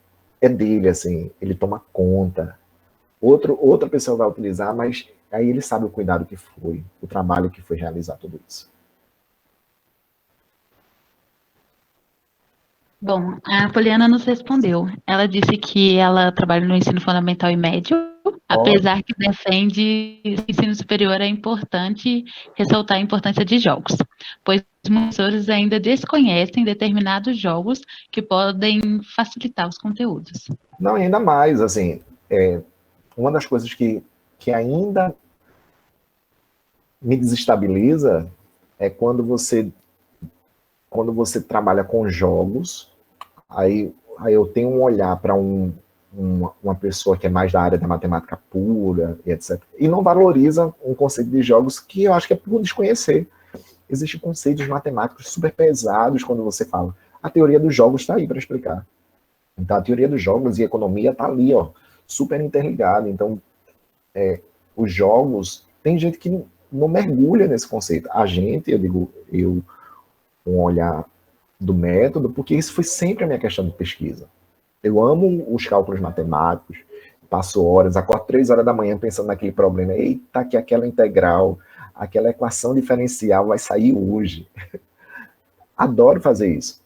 é dele, assim, ele toma conta. Outra pessoa vai utilizar, mas aí ele sabe o cuidado que foi, o trabalho que foi realizar tudo isso. Bom, a Poliana nos respondeu. Ela disse que ela trabalha no ensino fundamental e médio, apesar que defende que o ensino superior é importante ressaltar a importância de jogos, pois muitos professores ainda desconhecem determinados jogos que podem facilitar os conteúdos. Não, e ainda mais, assim, uma das coisas que ainda me desestabiliza é quando você trabalha com jogos, aí eu tenho um olhar para uma pessoa que é mais da área da matemática pura, e etc. E não valoriza um conceito de jogos que eu acho que é por desconhecer. Existem conceitos matemáticos super pesados quando você fala. A teoria dos jogos está aí para explicar. Então, a teoria dos jogos e economia está ali, super interligada. Então, os jogos, tem gente que não mergulha nesse conceito. A gente, eu um olhar do método, porque isso foi sempre a minha questão de pesquisa. Eu amo os cálculos matemáticos, passo horas, acordo 3 horas da manhã pensando naquele problema. Eita, que aquela integral, aquela equação diferencial vai sair hoje. Adoro fazer isso.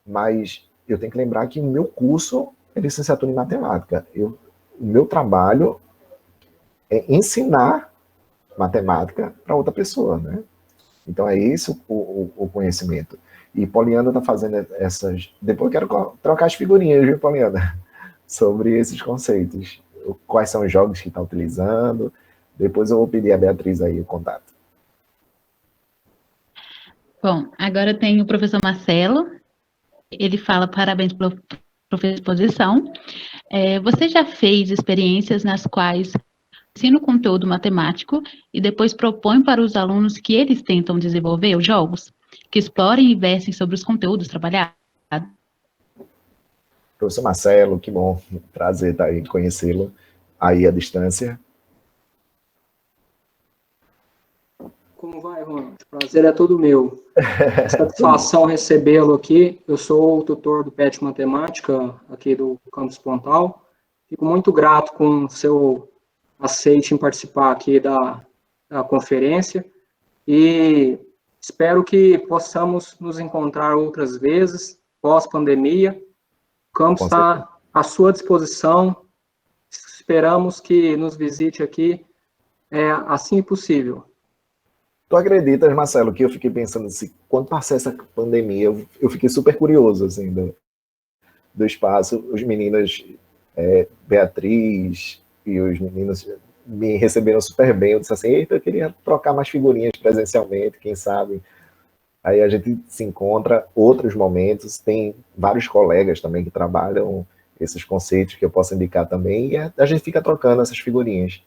Mas eu tenho que lembrar que o meu curso é licenciatura em matemática. O meu trabalho é ensinar matemática para outra pessoa, né? Então é esse o conhecimento. E Poliana está fazendo essas... Depois eu quero trocar as figurinhas, viu, Poliana? Sobre esses conceitos. Quais são os jogos que está utilizando. Depois eu vou pedir a Beatriz aí o contato. Bom, agora tem o professor Marcelo. Ele fala parabéns pelo exposição. Você já fez experiências nas quais ensina o conteúdo matemático e depois propõe para os alunos que eles tentam desenvolver os jogos, que explorem e versem sobre os conteúdos trabalhados? Professor Marcelo, que bom, prazer estar aí, conhecê-lo aí à distância. Como vai, Ronald? Prazer é todo meu. Satisfação recebê-lo aqui. Eu sou o tutor do PET Matemática aqui do Campus Pontal. Fico muito grato com o seu aceite em participar aqui da conferência e espero que possamos nos encontrar outras vezes, pós-pandemia. O campus está à sua disposição. Esperamos que nos visite aqui assim que possível. Tu acreditas, Marcelo, que eu fiquei pensando assim, quando passar essa pandemia, eu fiquei super curioso, assim, do espaço. Os meninos, Beatriz e os meninos me receberam super bem. Eu disse assim, eita, eu queria trocar mais figurinhas presencialmente, quem sabe. Aí a gente se encontra outros momentos, tem vários colegas também que trabalham esses conceitos que eu posso indicar também, e a gente fica trocando essas figurinhas.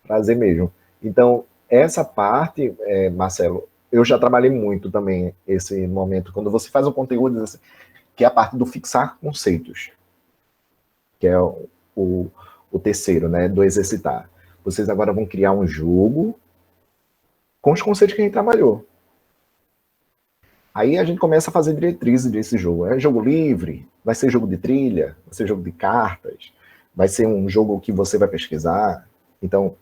Prazer mesmo. Então, essa parte, Marcelo, eu já trabalhei muito também esse momento, quando você faz um conteúdo, que é a parte do fixar conceitos, que é o terceiro, né, do exercitar. Vocês agora vão criar um jogo com os conceitos que a gente trabalhou. Aí a gente começa a fazer diretrizes desse jogo. É jogo livre, vai ser jogo de trilha, vai ser jogo de cartas, vai ser um jogo que você vai pesquisar. Então,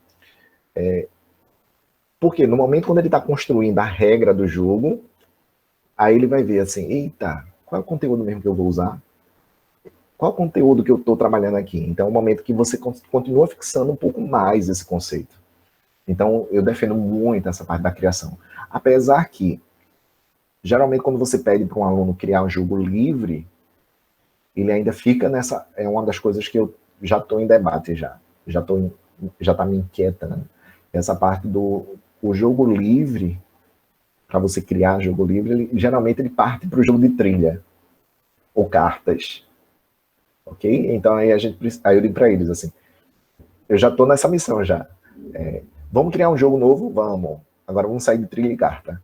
porque no momento quando ele está construindo a regra do jogo, aí ele vai ver assim, eita, qual é o conteúdo mesmo que eu vou usar? Qual é o conteúdo que eu estou trabalhando aqui? Então, é o momento que você continua fixando um pouco mais esse conceito. Então, eu defendo muito essa parte da criação. Apesar que, geralmente, quando você pede para um aluno criar um jogo livre, ele ainda fica nessa... É uma das coisas que eu já estou em debate já está me inquietando. Essa parte do o jogo livre, para você criar jogo livre, geralmente ele parte para o jogo de trilha, ou cartas. Ok? Então aí eu digo para eles assim, eu já estou nessa missão já. Vamos criar um jogo novo? Vamos. Agora vamos sair de trilha e carta.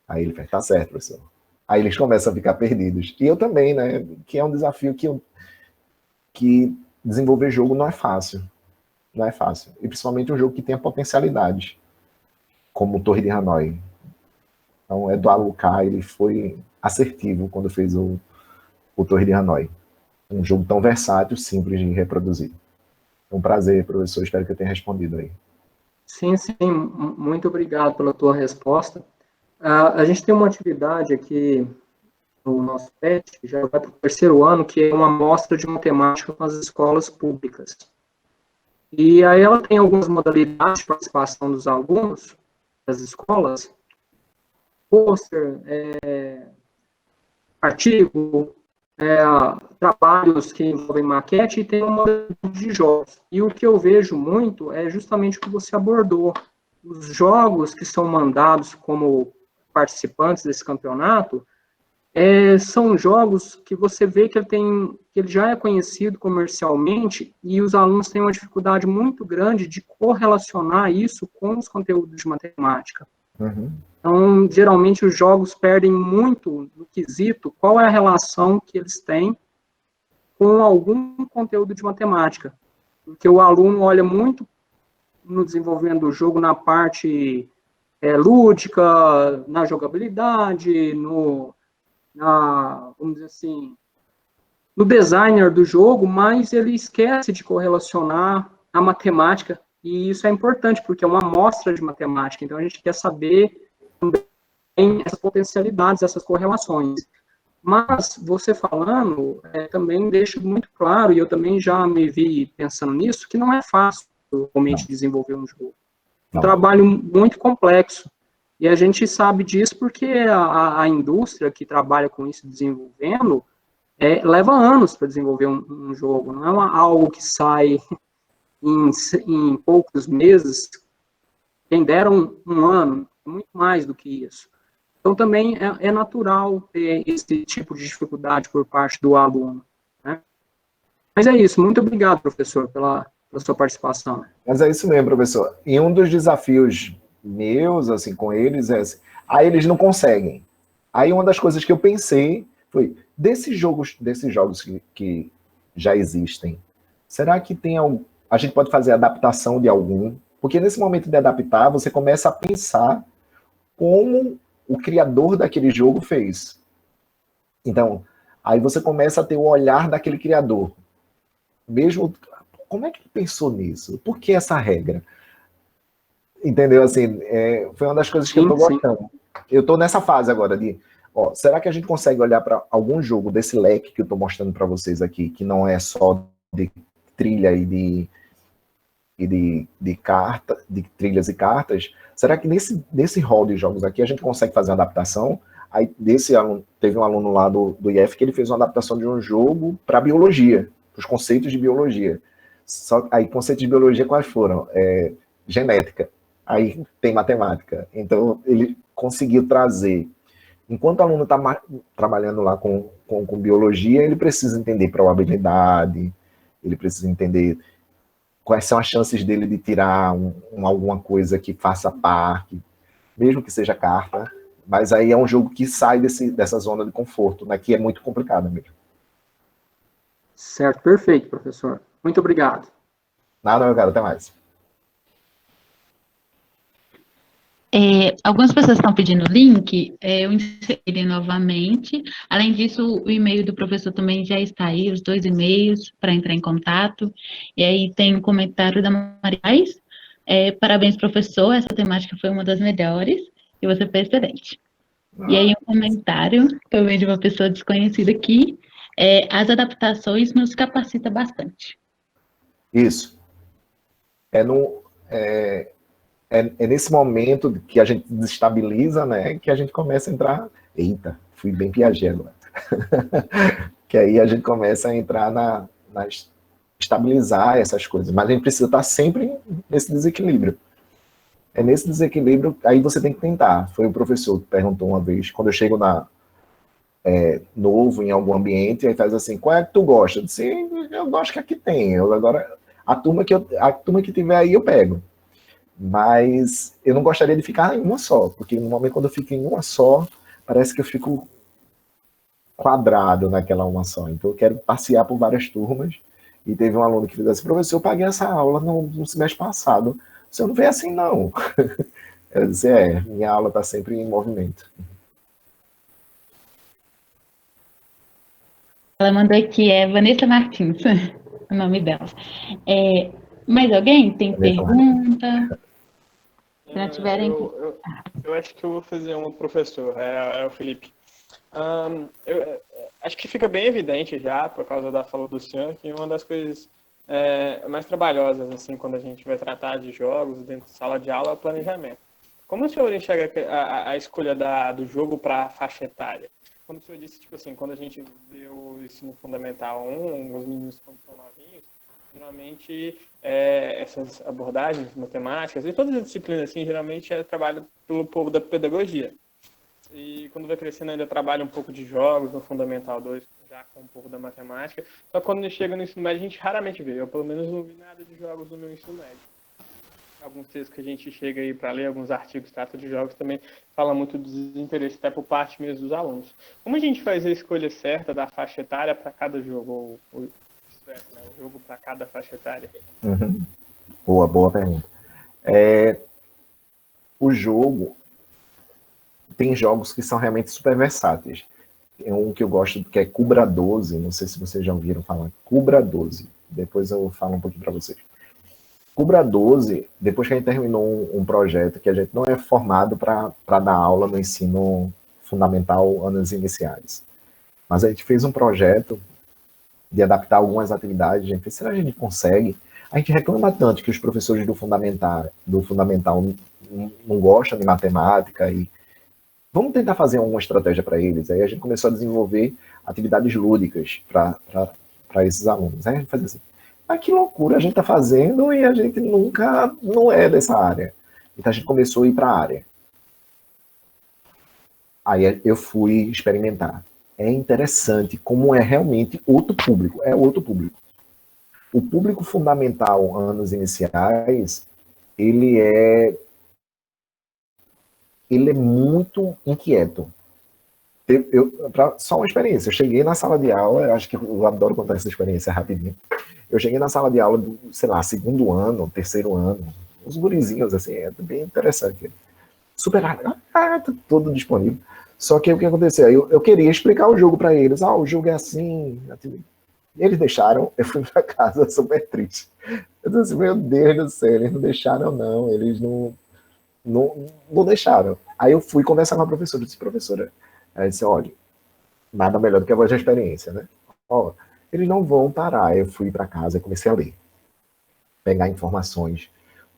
Aí ele fala, tá certo, professor. Aí eles começam a ficar perdidos. E eu também, né? Que é um desafio que desenvolver jogo não é fácil. Não é fácil. E principalmente um jogo que tenha potencialidades, como o Torre de Hanoi. Então, o Eduardo Lucas, ele foi assertivo quando fez o Torre de Hanoi. Um jogo tão versátil, simples de reproduzir. É um prazer, professor. Espero que eu tenha respondido aí. Sim, muito obrigado pela tua resposta. A gente tem uma atividade aqui no nosso PET, já vai para o terceiro ano, que é uma amostra de matemática com as escolas públicas. E aí ela tem algumas modalidades de participação dos alunos das escolas, pôster, artigo, trabalhos que envolvem maquete, e tem uma modalidade de jogos. E o que eu vejo muito é justamente o que você abordou. Os jogos que são mandados como participantes desse campeonato são jogos que você vê que ele já é conhecido comercialmente e os alunos têm uma dificuldade muito grande de correlacionar isso com os conteúdos de matemática. Uhum. Então, geralmente, os jogos perdem muito no quesito qual é a relação que eles têm com algum conteúdo de matemática. Porque o aluno olha muito no desenvolvimento do jogo na parte lúdica, na jogabilidade, vamos dizer assim, no designer do jogo, mas ele esquece de correlacionar a matemática, e isso é importante, porque é uma amostra de matemática, então a gente quer saber também essas potencialidades, essas correlações. Mas, você falando, também deixa muito claro, e eu também já me vi pensando nisso, que não é fácil realmente desenvolver um jogo. É um trabalho muito complexo. E a gente sabe disso porque a indústria que trabalha com isso, desenvolvendo, leva anos para desenvolver um jogo. Não é algo que sai em poucos meses. Quem dera um ano, muito mais do que isso. Então, também é natural ter esse tipo de dificuldade por parte do aluno. Mas é isso, muito obrigado, professor, pela sua participação. Mas é isso mesmo, professor. E um dos desafios meus, assim, com eles é assim, aí eles não conseguem. Aí uma das coisas que eu pensei foi, desses jogos que já existem, será que tem algum, a gente pode fazer adaptação de algum? Porque nesse momento de adaptar, você começa a pensar como o criador daquele jogo fez. Então, aí você começa a ter o olhar daquele criador. Mesmo, como é que ele pensou nisso? Por que essa regra? Entendeu? Assim, foi uma das coisas que eu tô gostando. Eu tô nessa fase agora de, ó, será que a gente consegue olhar para algum jogo desse leque que eu tô mostrando para vocês aqui, que não é só de trilha e de carta, de trilhas e cartas? Será que nesse rol de jogos aqui a gente consegue fazer uma adaptação? Aí teve um aluno lá do IF que ele fez uma adaptação de um jogo para biologia, os conceitos de biologia. Aí, conceitos de biologia quais foram? Genética. Aí tem matemática. Então, ele conseguiu trazer. Enquanto o aluno está trabalhando lá com biologia, ele precisa entender probabilidade, ele precisa entender quais são as chances dele de tirar alguma coisa que faça parte, mesmo que seja carta. Mas aí é um jogo que sai dessa zona de conforto, né, que é muito complicado mesmo. Certo, perfeito, professor. Muito obrigado. Nada, meu caro, até mais. Algumas pessoas estão pedindo o link, eu inseri novamente. Além disso, o e-mail do professor também já está aí, os 2 e-mails para entrar em contato. E aí tem um comentário da Maria Paz. Parabéns, professor, essa temática foi uma das melhores e você foi excelente. E aí um comentário também de uma pessoa desconhecida aqui, as adaptações nos capacita bastante. Isso. É nesse momento que a gente desestabiliza, né, que a gente começa a entrar... Eita, fui bem Piaget agora. Que aí a gente começa a entrar estabilizar essas coisas. Mas a gente precisa estar sempre nesse desequilíbrio. É nesse desequilíbrio, aí você tem que tentar. Foi o professor que perguntou uma vez, quando eu chego novo em algum ambiente, aí faz assim, qual é que tu gosta? Eu disse, eu gosto que aqui tem. Agora, a turma que tiver aí eu pego. Mas eu não gostaria de ficar em uma só, porque no momento quando eu fico em uma só, parece que eu fico quadrado naquela uma só. Então eu quero passear por várias turmas. E teve um aluno que fez assim, professor, eu paguei essa aula no semestre passado. Você não vê assim, não. Eu disse, minha aula está sempre em movimento. Ela mandou aqui, Vanessa Martins, o nome dela. Mais alguém tem pergunta? Se não tiverem... Eu acho que eu vou fazer uma, professor, é o Felipe. Eu acho que fica bem evidente já, por causa da fala do senhor, que uma das coisas mais trabalhosas, assim, quando a gente vai tratar de jogos dentro de sala de aula, é o planejamento. Como o senhor enxerga a escolha do jogo para a faixa etária? Como o senhor disse, tipo assim, quando a gente vê o ensino fundamental 1, os meninos quando são novinhos, geralmente essas abordagens matemáticas e todas as disciplinas, assim, geralmente é trabalho pelo povo da pedagogia. E quando vai crescendo ainda trabalha um pouco de jogos no Fundamental 2, já com um pouco da matemática. Só que quando chega no ensino médio, a gente raramente vê. Eu, pelo menos, não vi nada de jogos no meu ensino médio. Alguns textos que a gente chega aí para ler, alguns artigos que tratam de jogos, também fala muito do desinteresse, até por parte mesmo dos alunos. Como a gente faz a escolha certa da faixa etária para cada jogo? O jogo para cada faixa etária? Uhum. Boa pergunta. O jogo... Tem jogos que são realmente super versáteis. Tem um que eu gosto, que é Cubra 12, não sei se vocês já ouviram falar. Cubra 12, depois eu falo um pouquinho para vocês. Cubra 12, depois que a gente terminou um projeto que a gente não é formado para dar aula no ensino fundamental, anos iniciais. Mas a gente fez um projeto de adaptar algumas atividades, a gente fez, será que a gente consegue? A gente reclama tanto que os professores do fundamental não gostam de matemática e vamos tentar fazer uma estratégia para eles. Aí a gente começou a desenvolver atividades lúdicas para esses alunos. Aí a gente fazia assim, que loucura a gente está fazendo e a gente nunca não é dessa área. Então a gente começou a ir para a área. Aí eu fui experimentar. É interessante como é realmente outro público. É outro público. O público fundamental, anos iniciais, ele é muito inquieto. Só uma experiência, eu cheguei na sala de aula, eu acho que eu adoro contar essa experiência rapidinho. Eu cheguei na sala de aula do, sei lá, segundo ano, terceiro ano, uns gurizinhos, assim, é bem interessante. Super, tudo disponível. Só que o que aconteceu? Eu queria explicar o jogo para eles. O jogo é assim. Eles deixaram, eu fui para casa super triste. Eu disse assim, meu Deus do céu, eles não deixaram, não. Eles não deixaram. Aí eu fui conversar com a professora. Eu disse, professora, ela disse, olha, nada melhor do que a voz da experiência, né? Ó, eles não vão parar. Eu fui para casa e comecei a ler. Pegar informações,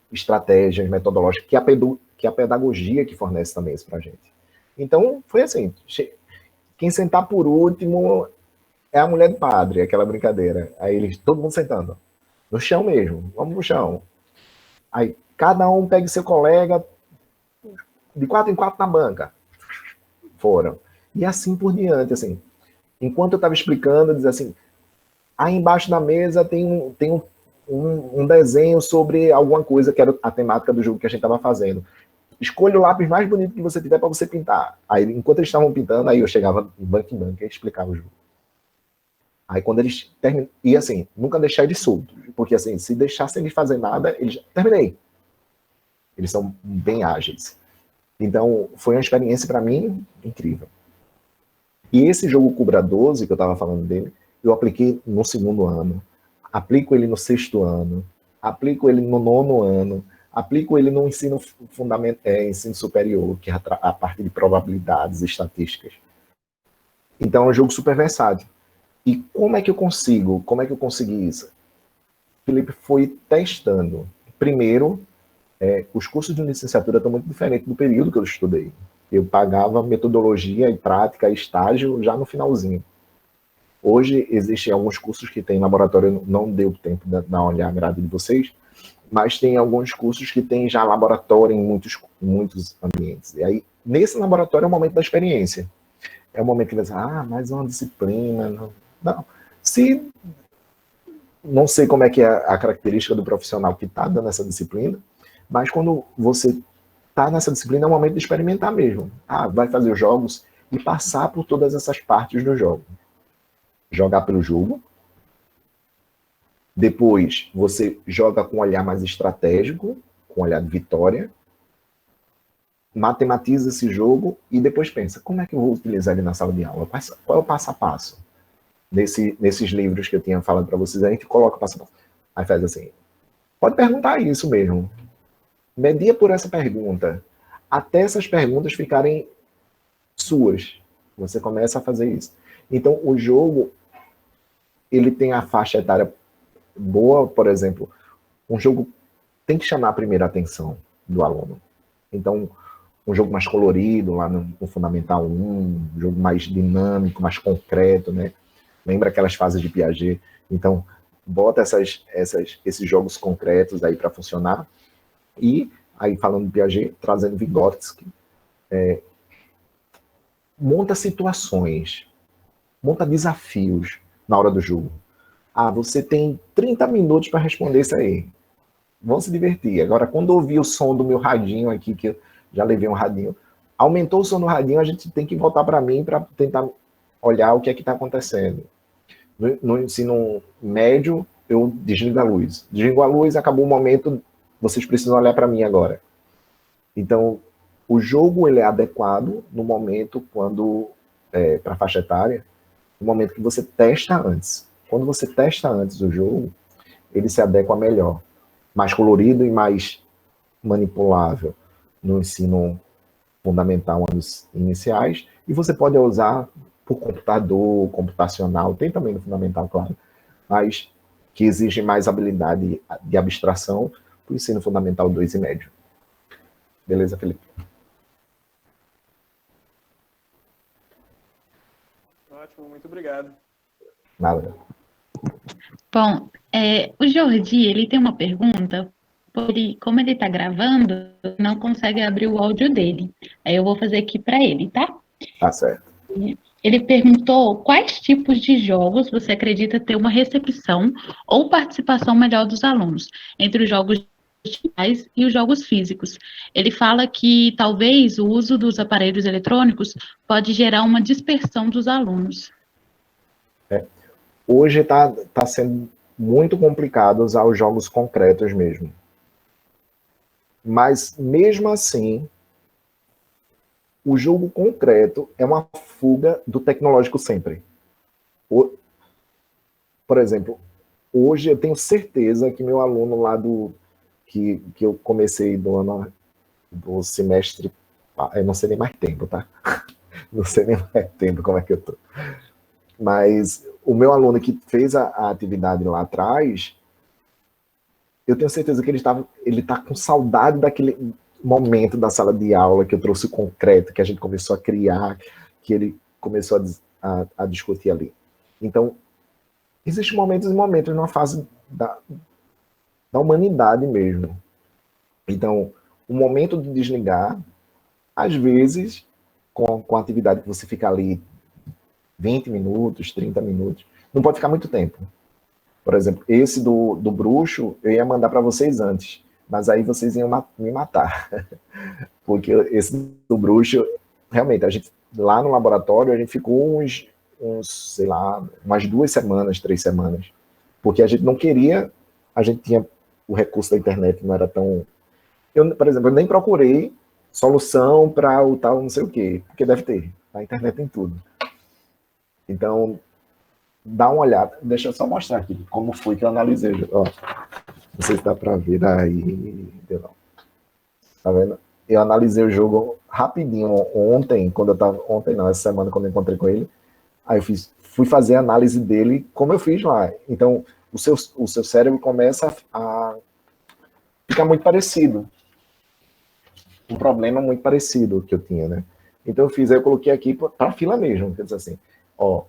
estratégias metodológicas, que a pedagogia que fornece também isso pra gente. Então, foi assim, quem sentar por último é a mulher do padre, aquela brincadeira. Aí eles, todo mundo sentando, no chão mesmo, vamos no chão. Aí, cada um pega seu colega, de 4 em 4 na banca. Foram. E assim por diante, assim. Enquanto eu estava explicando, eu dizia assim, aí embaixo da mesa tem um desenho sobre alguma coisa que era a temática do jogo que a gente estava fazendo. Escolha o lápis mais bonito que você tiver para você pintar. Aí, enquanto eles estavam pintando, aí eu chegava em banco em banco e explicava o jogo. Aí, quando eles terminam... E, assim, nunca deixar eles soltos. Porque, assim, se deixassem eles fazer nada, eles... Terminei. Eles são bem ágeis. Então, foi uma experiência, para mim, incrível. E esse jogo Cubra 12, que eu estava falando dele, eu apliquei no segundo ano. Aplico ele no sexto ano. Aplico ele no nono ano. Aplico ele no ensino fundamental, ensino superior, que é a parte de probabilidades e estatísticas. Então, é um jogo super versátil. E como é que eu consegui isso? Felipe foi testando. Primeiro, os cursos de licenciatura estão muito diferentes do período que eu estudei. Eu pagava metodologia e prática e estágio já no finalzinho. Hoje, existem alguns cursos que tem laboratório, não deu tempo de dar uma olhada a grade de vocês, mas tem alguns cursos que tem já laboratório em muitos ambientes. E aí, nesse laboratório é o momento da experiência. É o momento que você diz, mais uma disciplina. Não. Se não sei como é que é a característica do profissional que está dando essa disciplina, mas quando você está nessa disciplina, é o momento de experimentar mesmo. Vai fazer os jogos e passar por todas essas partes do jogo. Jogar pelo jogo. Depois, você joga com um olhar mais estratégico, com um olhar de vitória. Matematiza esse jogo e depois pensa, como é que eu vou utilizar ele na sala de aula? Qual é o passo a passo? Nesses livros que eu tinha falado para vocês, a gente coloca o passo a passo. Aí faz assim, pode perguntar isso mesmo. Media por essa pergunta. Até essas perguntas ficarem suas. Você começa a fazer isso. Então, o jogo, ele tem a faixa etária boa, por exemplo, um jogo tem que chamar a primeira atenção do aluno. Então, um jogo mais colorido, lá no Fundamental 1, um jogo mais dinâmico, mais concreto, né? Lembra aquelas fases de Piaget? Então, bota esses jogos concretos aí para funcionar. E, aí falando de Piaget, trazendo Vygotsky, monta situações, monta desafios na hora do jogo. Você tem 30 minutos para responder isso aí. Vão se divertir. Agora, quando ouvir o som do meu radinho aqui, que eu já levei um radinho, aumentou o som do radinho, a gente tem que voltar para mim para tentar olhar o que é que está acontecendo. No ensino médio, eu desligo a luz. Desligo a luz, acabou o momento, vocês precisam olhar para mim agora. Então, o jogo ele é adequado no momento quando, para a faixa etária, no momento que você testa antes. Quando você testa antes o jogo, ele se adequa melhor. Mais colorido e mais manipulável no ensino fundamental, anos iniciais, e você pode usar por computador, computacional, tem também no fundamental, claro, mas que exige mais habilidade de abstração para o ensino fundamental 2 e médio. Beleza, Felipe? Ótimo, muito obrigado. Nada. Bom, o Jordi, ele tem uma pergunta, como ele está gravando, não consegue abrir o áudio dele. Aí eu vou fazer aqui para ele, tá? Tá certo. ele perguntou quais tipos de jogos você acredita ter uma recepção ou participação melhor dos alunos, entre os jogos digitais e os jogos físicos. Ele fala que talvez o uso dos aparelhos eletrônicos pode gerar uma dispersão dos alunos. Hoje está sendo muito complicado usar os jogos concretos mesmo. Mas, mesmo assim, o jogo concreto é uma fuga do tecnológico sempre. Por exemplo, hoje eu tenho certeza que meu aluno lá que eu comecei do semestre, eu não sei nem mais tempo, tá? Não sei nem mais tempo como é que eu tô. Mas o meu aluno que fez a atividade lá atrás, eu tenho certeza que ele tá com saudade daquele momento da sala de aula que eu trouxe o concreto, que a gente começou a criar, que ele começou a discutir ali. Então, existem momentos e momentos numa fase da humanidade mesmo. Então, o momento de desligar, às vezes, com a atividade que você fica ali 20 minutos, 30 minutos, não pode ficar muito tempo. Por exemplo, esse do bruxo, eu ia mandar para vocês antes, mas aí vocês iam me matar. Porque esse do bruxo, realmente, a gente, lá no laboratório, a gente ficou sei lá, umas 2 semanas, 3 semanas. Porque a gente não queria, a gente tinha o recurso da internet, não era tão... por exemplo, eu nem procurei solução para o tal não sei o quê, porque deve ter, a internet tem tudo. Então, dá uma olhada. Deixa eu só mostrar aqui como foi que eu analisei. Ó, não sei se dá para ver aí. Tá vendo? Eu analisei o jogo rapidinho ontem, essa semana, quando eu encontrei com ele. Aí eu fui fazer a análise dele como eu fiz lá. Então, o seu cérebro começa a ficar muito parecido. Um problema muito parecido que eu tinha, né? Então eu coloquei aqui para a fila mesmo, quer dizer assim, ó,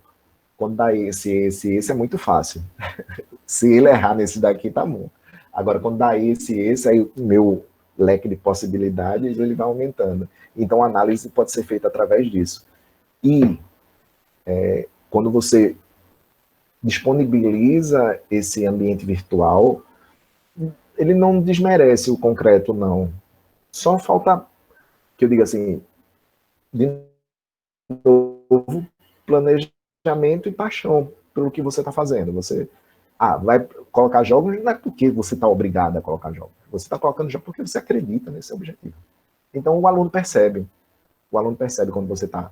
quando dá esse é muito fácil. Se ele errar nesse daqui, tá bom. Agora, quando dá esse, aí o meu leque de possibilidades, ele vai aumentando. Então, a análise pode ser feita através disso. E, quando você disponibiliza esse ambiente virtual, ele não desmerece o concreto, não. Só falta, que eu diga assim, de novo, planejamento e paixão pelo que você está fazendo. Você vai colocar jogos, não é porque você está obrigado a colocar jogos. Você está colocando jogos porque você acredita nesse objetivo. Então, o aluno percebe. O aluno percebe quando você está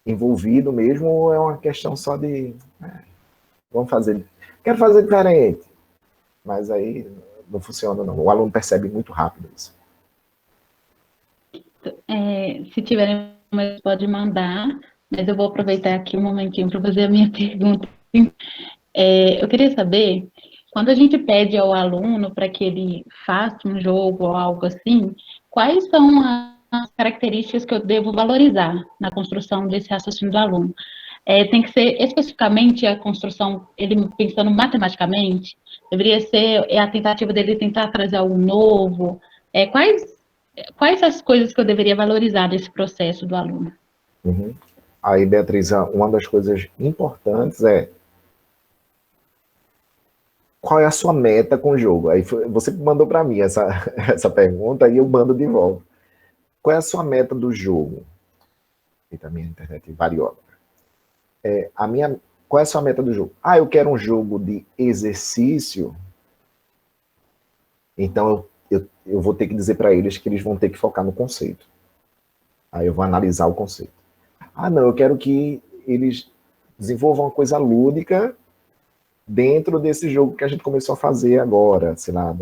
envolvido mesmo, ou é uma questão só de... quero fazer diferente. Mas aí não funciona, não. O aluno percebe muito rápido isso. Se tiverem, pode mandar, mas eu vou aproveitar aqui um momentinho para fazer a minha pergunta. Eu queria saber, quando a gente pede ao aluno para que ele faça um jogo ou algo assim, quais são as características que eu devo valorizar na construção desse raciocínio do aluno? Tem que ser especificamente a construção, ele pensando matematicamente? Deveria ser a tentativa dele tentar trazer algo novo? Quais as coisas que eu deveria valorizar nesse processo do aluno? Uhum. Aí, Beatriz, uma das coisas importantes é qual é a sua meta com o jogo? Aí você mandou para mim essa pergunta e eu mando de volta. Qual é a sua meta do jogo? Eita, minha internet variou. Qual é a sua meta do jogo? Eu quero um jogo de exercício. Então, eu vou ter que dizer para eles que eles vão ter que focar no conceito. Aí eu vou analisar o conceito. Não, eu quero que eles desenvolvam uma coisa lúdica dentro desse jogo que a gente começou a fazer agora, sei lá,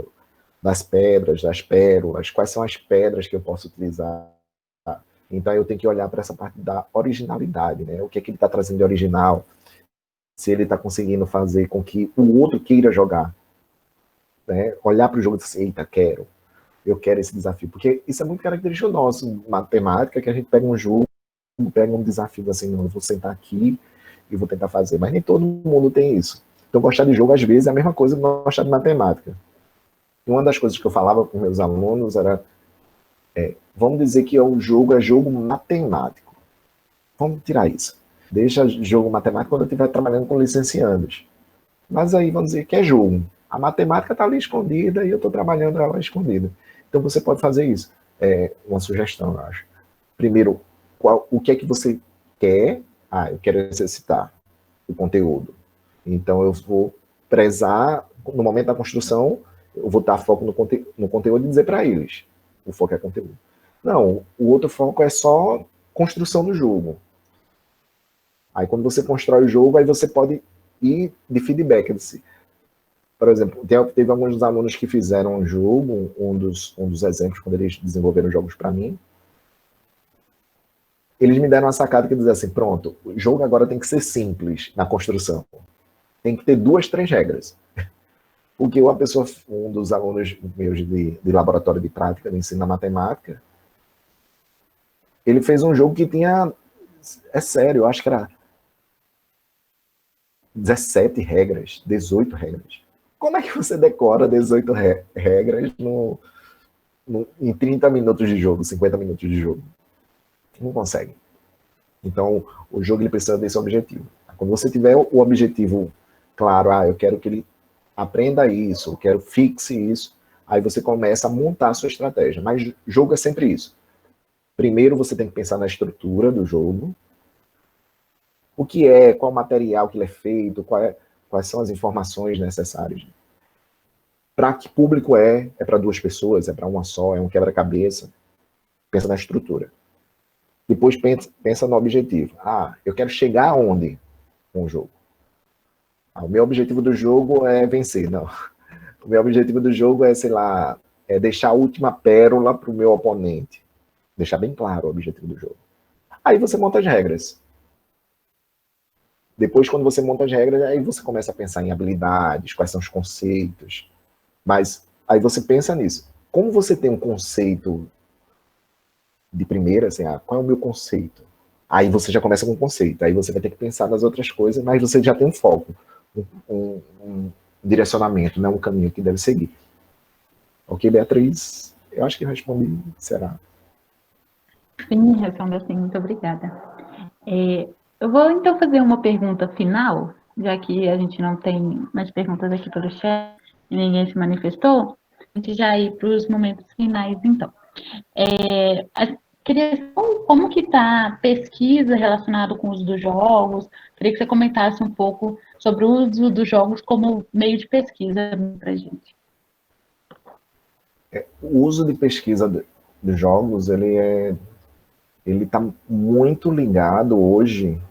das pedras, das pérolas, quais são as pedras que eu posso utilizar. Então eu tenho que olhar para essa parte da originalidade, né? O que é que ele está trazendo de original, se ele está conseguindo fazer com que o outro queira jogar. Né? Olhar para o jogo e dizer, eita, eu quero esse desafio, porque isso é muito característico nosso, matemática, que a gente pega um jogo, pega um desafio assim, não, eu vou sentar aqui e vou tentar fazer, mas nem todo mundo tem isso. Então gostar de jogo, às vezes, é a mesma coisa que gostar de matemática. E uma das coisas que eu falava com meus alunos era, vamos dizer que o jogo é jogo matemático. Vamos tirar isso. Deixa jogo matemático quando eu estiver trabalhando com licenciados. Mas aí vamos dizer que é jogo. A matemática está ali escondida e eu estou trabalhando ela escondida. Então você pode fazer isso. É uma sugestão, eu acho. Primeiro, o que é que você quer? Ah, eu quero exercitar o conteúdo. Então eu vou prezar, no momento da construção, eu vou dar foco no conteúdo e dizer para eles. O foco é conteúdo. Não, o outro foco é só construção do jogo. Aí quando você constrói o jogo, aí você pode ir de feedback. Por exemplo, teve alguns dos alunos que fizeram um jogo, um dos exemplos, quando eles desenvolveram jogos para mim, eles me deram uma sacada que dizia assim, pronto, o jogo agora tem que ser simples na construção. Tem que ter 2, 3 regras. Porque um dos alunos meus de laboratório de prática, de ensino na matemática, ele fez um jogo que tinha, é sério, eu acho que era 17 regras, 18 regras. Como é que você decora 18 regras em 30 minutos de jogo, 50 minutos de jogo? Não consegue. Então, o jogo ele precisa desse objetivo. Quando você tiver o objetivo claro, eu quero que ele aprenda isso, eu quero fixe isso, aí você começa a montar a sua estratégia. Mas jogo é sempre isso. Primeiro você tem que pensar na estrutura do jogo, o que é, qual material que ele é feito, quais são as informações necessárias. Para que público é para 2 pessoas, é para uma só, é um quebra-cabeça. Pensa na estrutura. Depois pensa no objetivo. Eu quero chegar aonde com o jogo? O meu objetivo do jogo é vencer, não. O meu objetivo do jogo é, sei lá, é deixar a última pérola para o meu oponente. Deixar bem claro o objetivo do jogo. Aí você monta as regras. Depois, quando você monta as regras, aí você começa a pensar em habilidades, quais são os conceitos. Mas aí você pensa nisso. Como você tem um conceito de primeira, assim, qual é o meu conceito? Aí você já começa com o conceito. Aí você vai ter que pensar nas outras coisas, mas você já tem um foco, um direcionamento, né, um caminho que deve seguir. Ok, Beatriz? Eu acho que eu respondi, será? Sim, respondeu sim, muito obrigada. Eu vou então fazer uma pergunta final, já que a gente não tem mais perguntas aqui pelo chat e ninguém se manifestou, a gente já ir para os momentos finais, então. Queria saber como que está a pesquisa relacionada com o uso dos jogos, queria que você comentasse um pouco sobre o uso dos jogos como meio de pesquisa para a gente. O uso de pesquisa dos jogos, ele está muito ligado hoje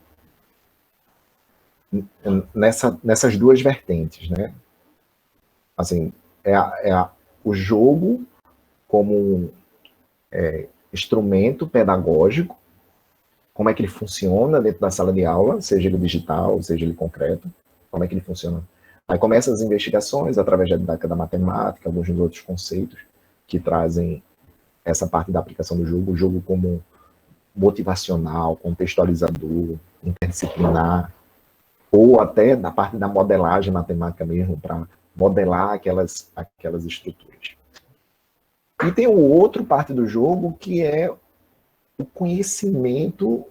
nessas 2 vertentes, né? Assim, o jogo como instrumento pedagógico, como é que ele funciona dentro da sala de aula, seja ele digital, seja ele concreto, como é que ele funciona. Aí começam as investigações através da didática da matemática, alguns outros conceitos que trazem essa parte da aplicação do jogo, o jogo como motivacional, contextualizador, interdisciplinar, ou até da parte da modelagem matemática mesmo, para modelar aquelas estruturas. E tem outra parte do jogo que é o conhecimento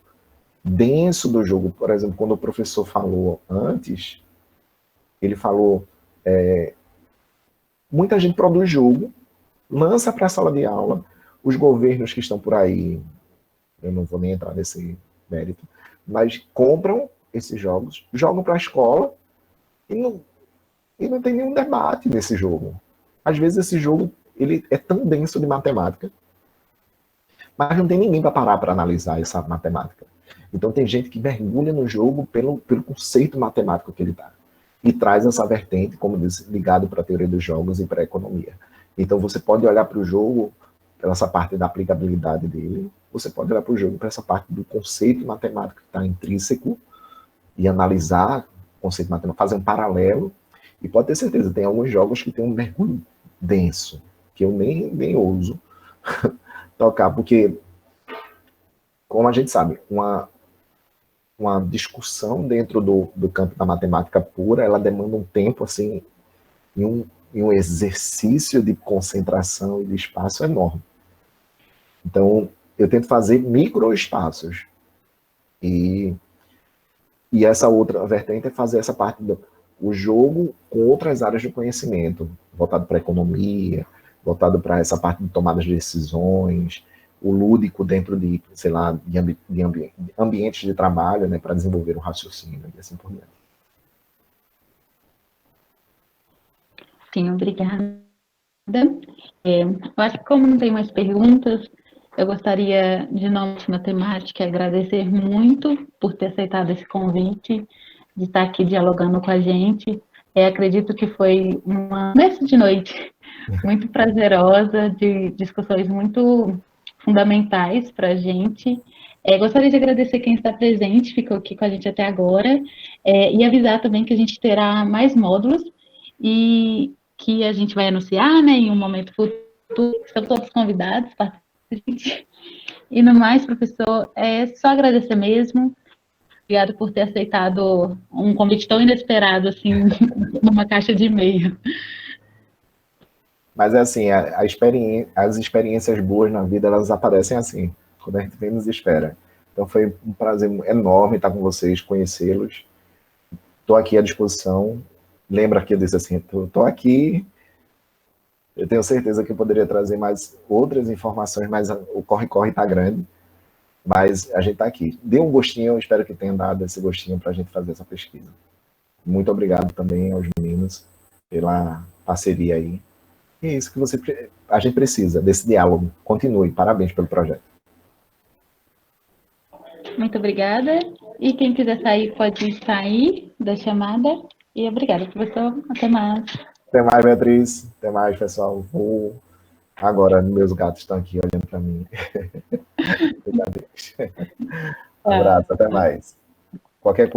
denso do jogo. Por exemplo, quando o professor falou antes, ele falou, muita gente produz jogo, lança para a sala de aula, os governos que estão por aí, eu não vou nem entrar nesse mérito, mas compram esses jogos, jogam para a escola e não tem nenhum debate nesse jogo. Às vezes esse jogo ele é tão denso de matemática, mas não tem ninguém para parar para analisar essa matemática. Então tem gente que mergulha no jogo pelo conceito matemático que ele dá e traz essa vertente, como disse, ligado para a teoria dos jogos e para a economia. Então você pode olhar para o jogo pela essa parte da aplicabilidade dele, você pode olhar para o jogo para essa parte do conceito matemático que está intrínseco e analisar o conceito matemático, fazer um paralelo, e pode ter certeza, tem alguns jogos que tem um mergulho denso, que eu nem ouso tocar, porque, como a gente sabe, uma discussão dentro do campo da matemática pura, ela demanda um tempo, assim, e um exercício de concentração e de espaço enorme. Então, eu tento fazer microespaços. E E essa outra vertente é fazer essa parte do o jogo com outras áreas de conhecimento, voltado para a economia, voltado para essa parte de tomadas de decisões, o lúdico dentro de, sei lá, de ambientes de trabalho, né, para desenvolver o raciocínio e assim por diante. Sim, obrigada. Eu acho que como não tem mais perguntas, eu gostaria, de nome de matemática, agradecer muito por ter aceitado esse convite, de estar aqui dialogando com a gente. Acredito que foi uma mesa de noite muito prazerosa, de discussões muito fundamentais para a gente. Gostaria de agradecer quem está presente, ficou aqui com a gente até agora, e avisar também que a gente terá mais módulos, e que a gente vai anunciar, né, em um momento futuro. Estão todos convidados, participantes. E no mais, professor, é só agradecer mesmo. Obrigado por ter aceitado um convite tão inesperado, assim, numa caixa de e-mail. Mas é assim, as experiências boas na vida, elas aparecem assim, quando a gente menos espera. Então foi um prazer enorme estar com vocês, conhecê-los. Estou aqui à disposição. Lembra que eu disse assim, estou aqui. Eu tenho certeza que eu poderia trazer mais outras informações, mas o corre-corre está grande. Mas a gente está aqui. Dê um gostinho, eu espero que tenha dado esse gostinho para a gente fazer essa pesquisa. Muito obrigado também aos meninos pela parceria aí. E é isso que a gente precisa, desse diálogo. Continue. Parabéns pelo projeto. Muito obrigada. E quem quiser sair, pode sair da chamada. E obrigada, professor. Até mais. Até mais, Beatriz. Até mais, pessoal. Agora, meus gatos estão aqui olhando para mim. Obrigado. Abraço, até mais. Qualquer coisa.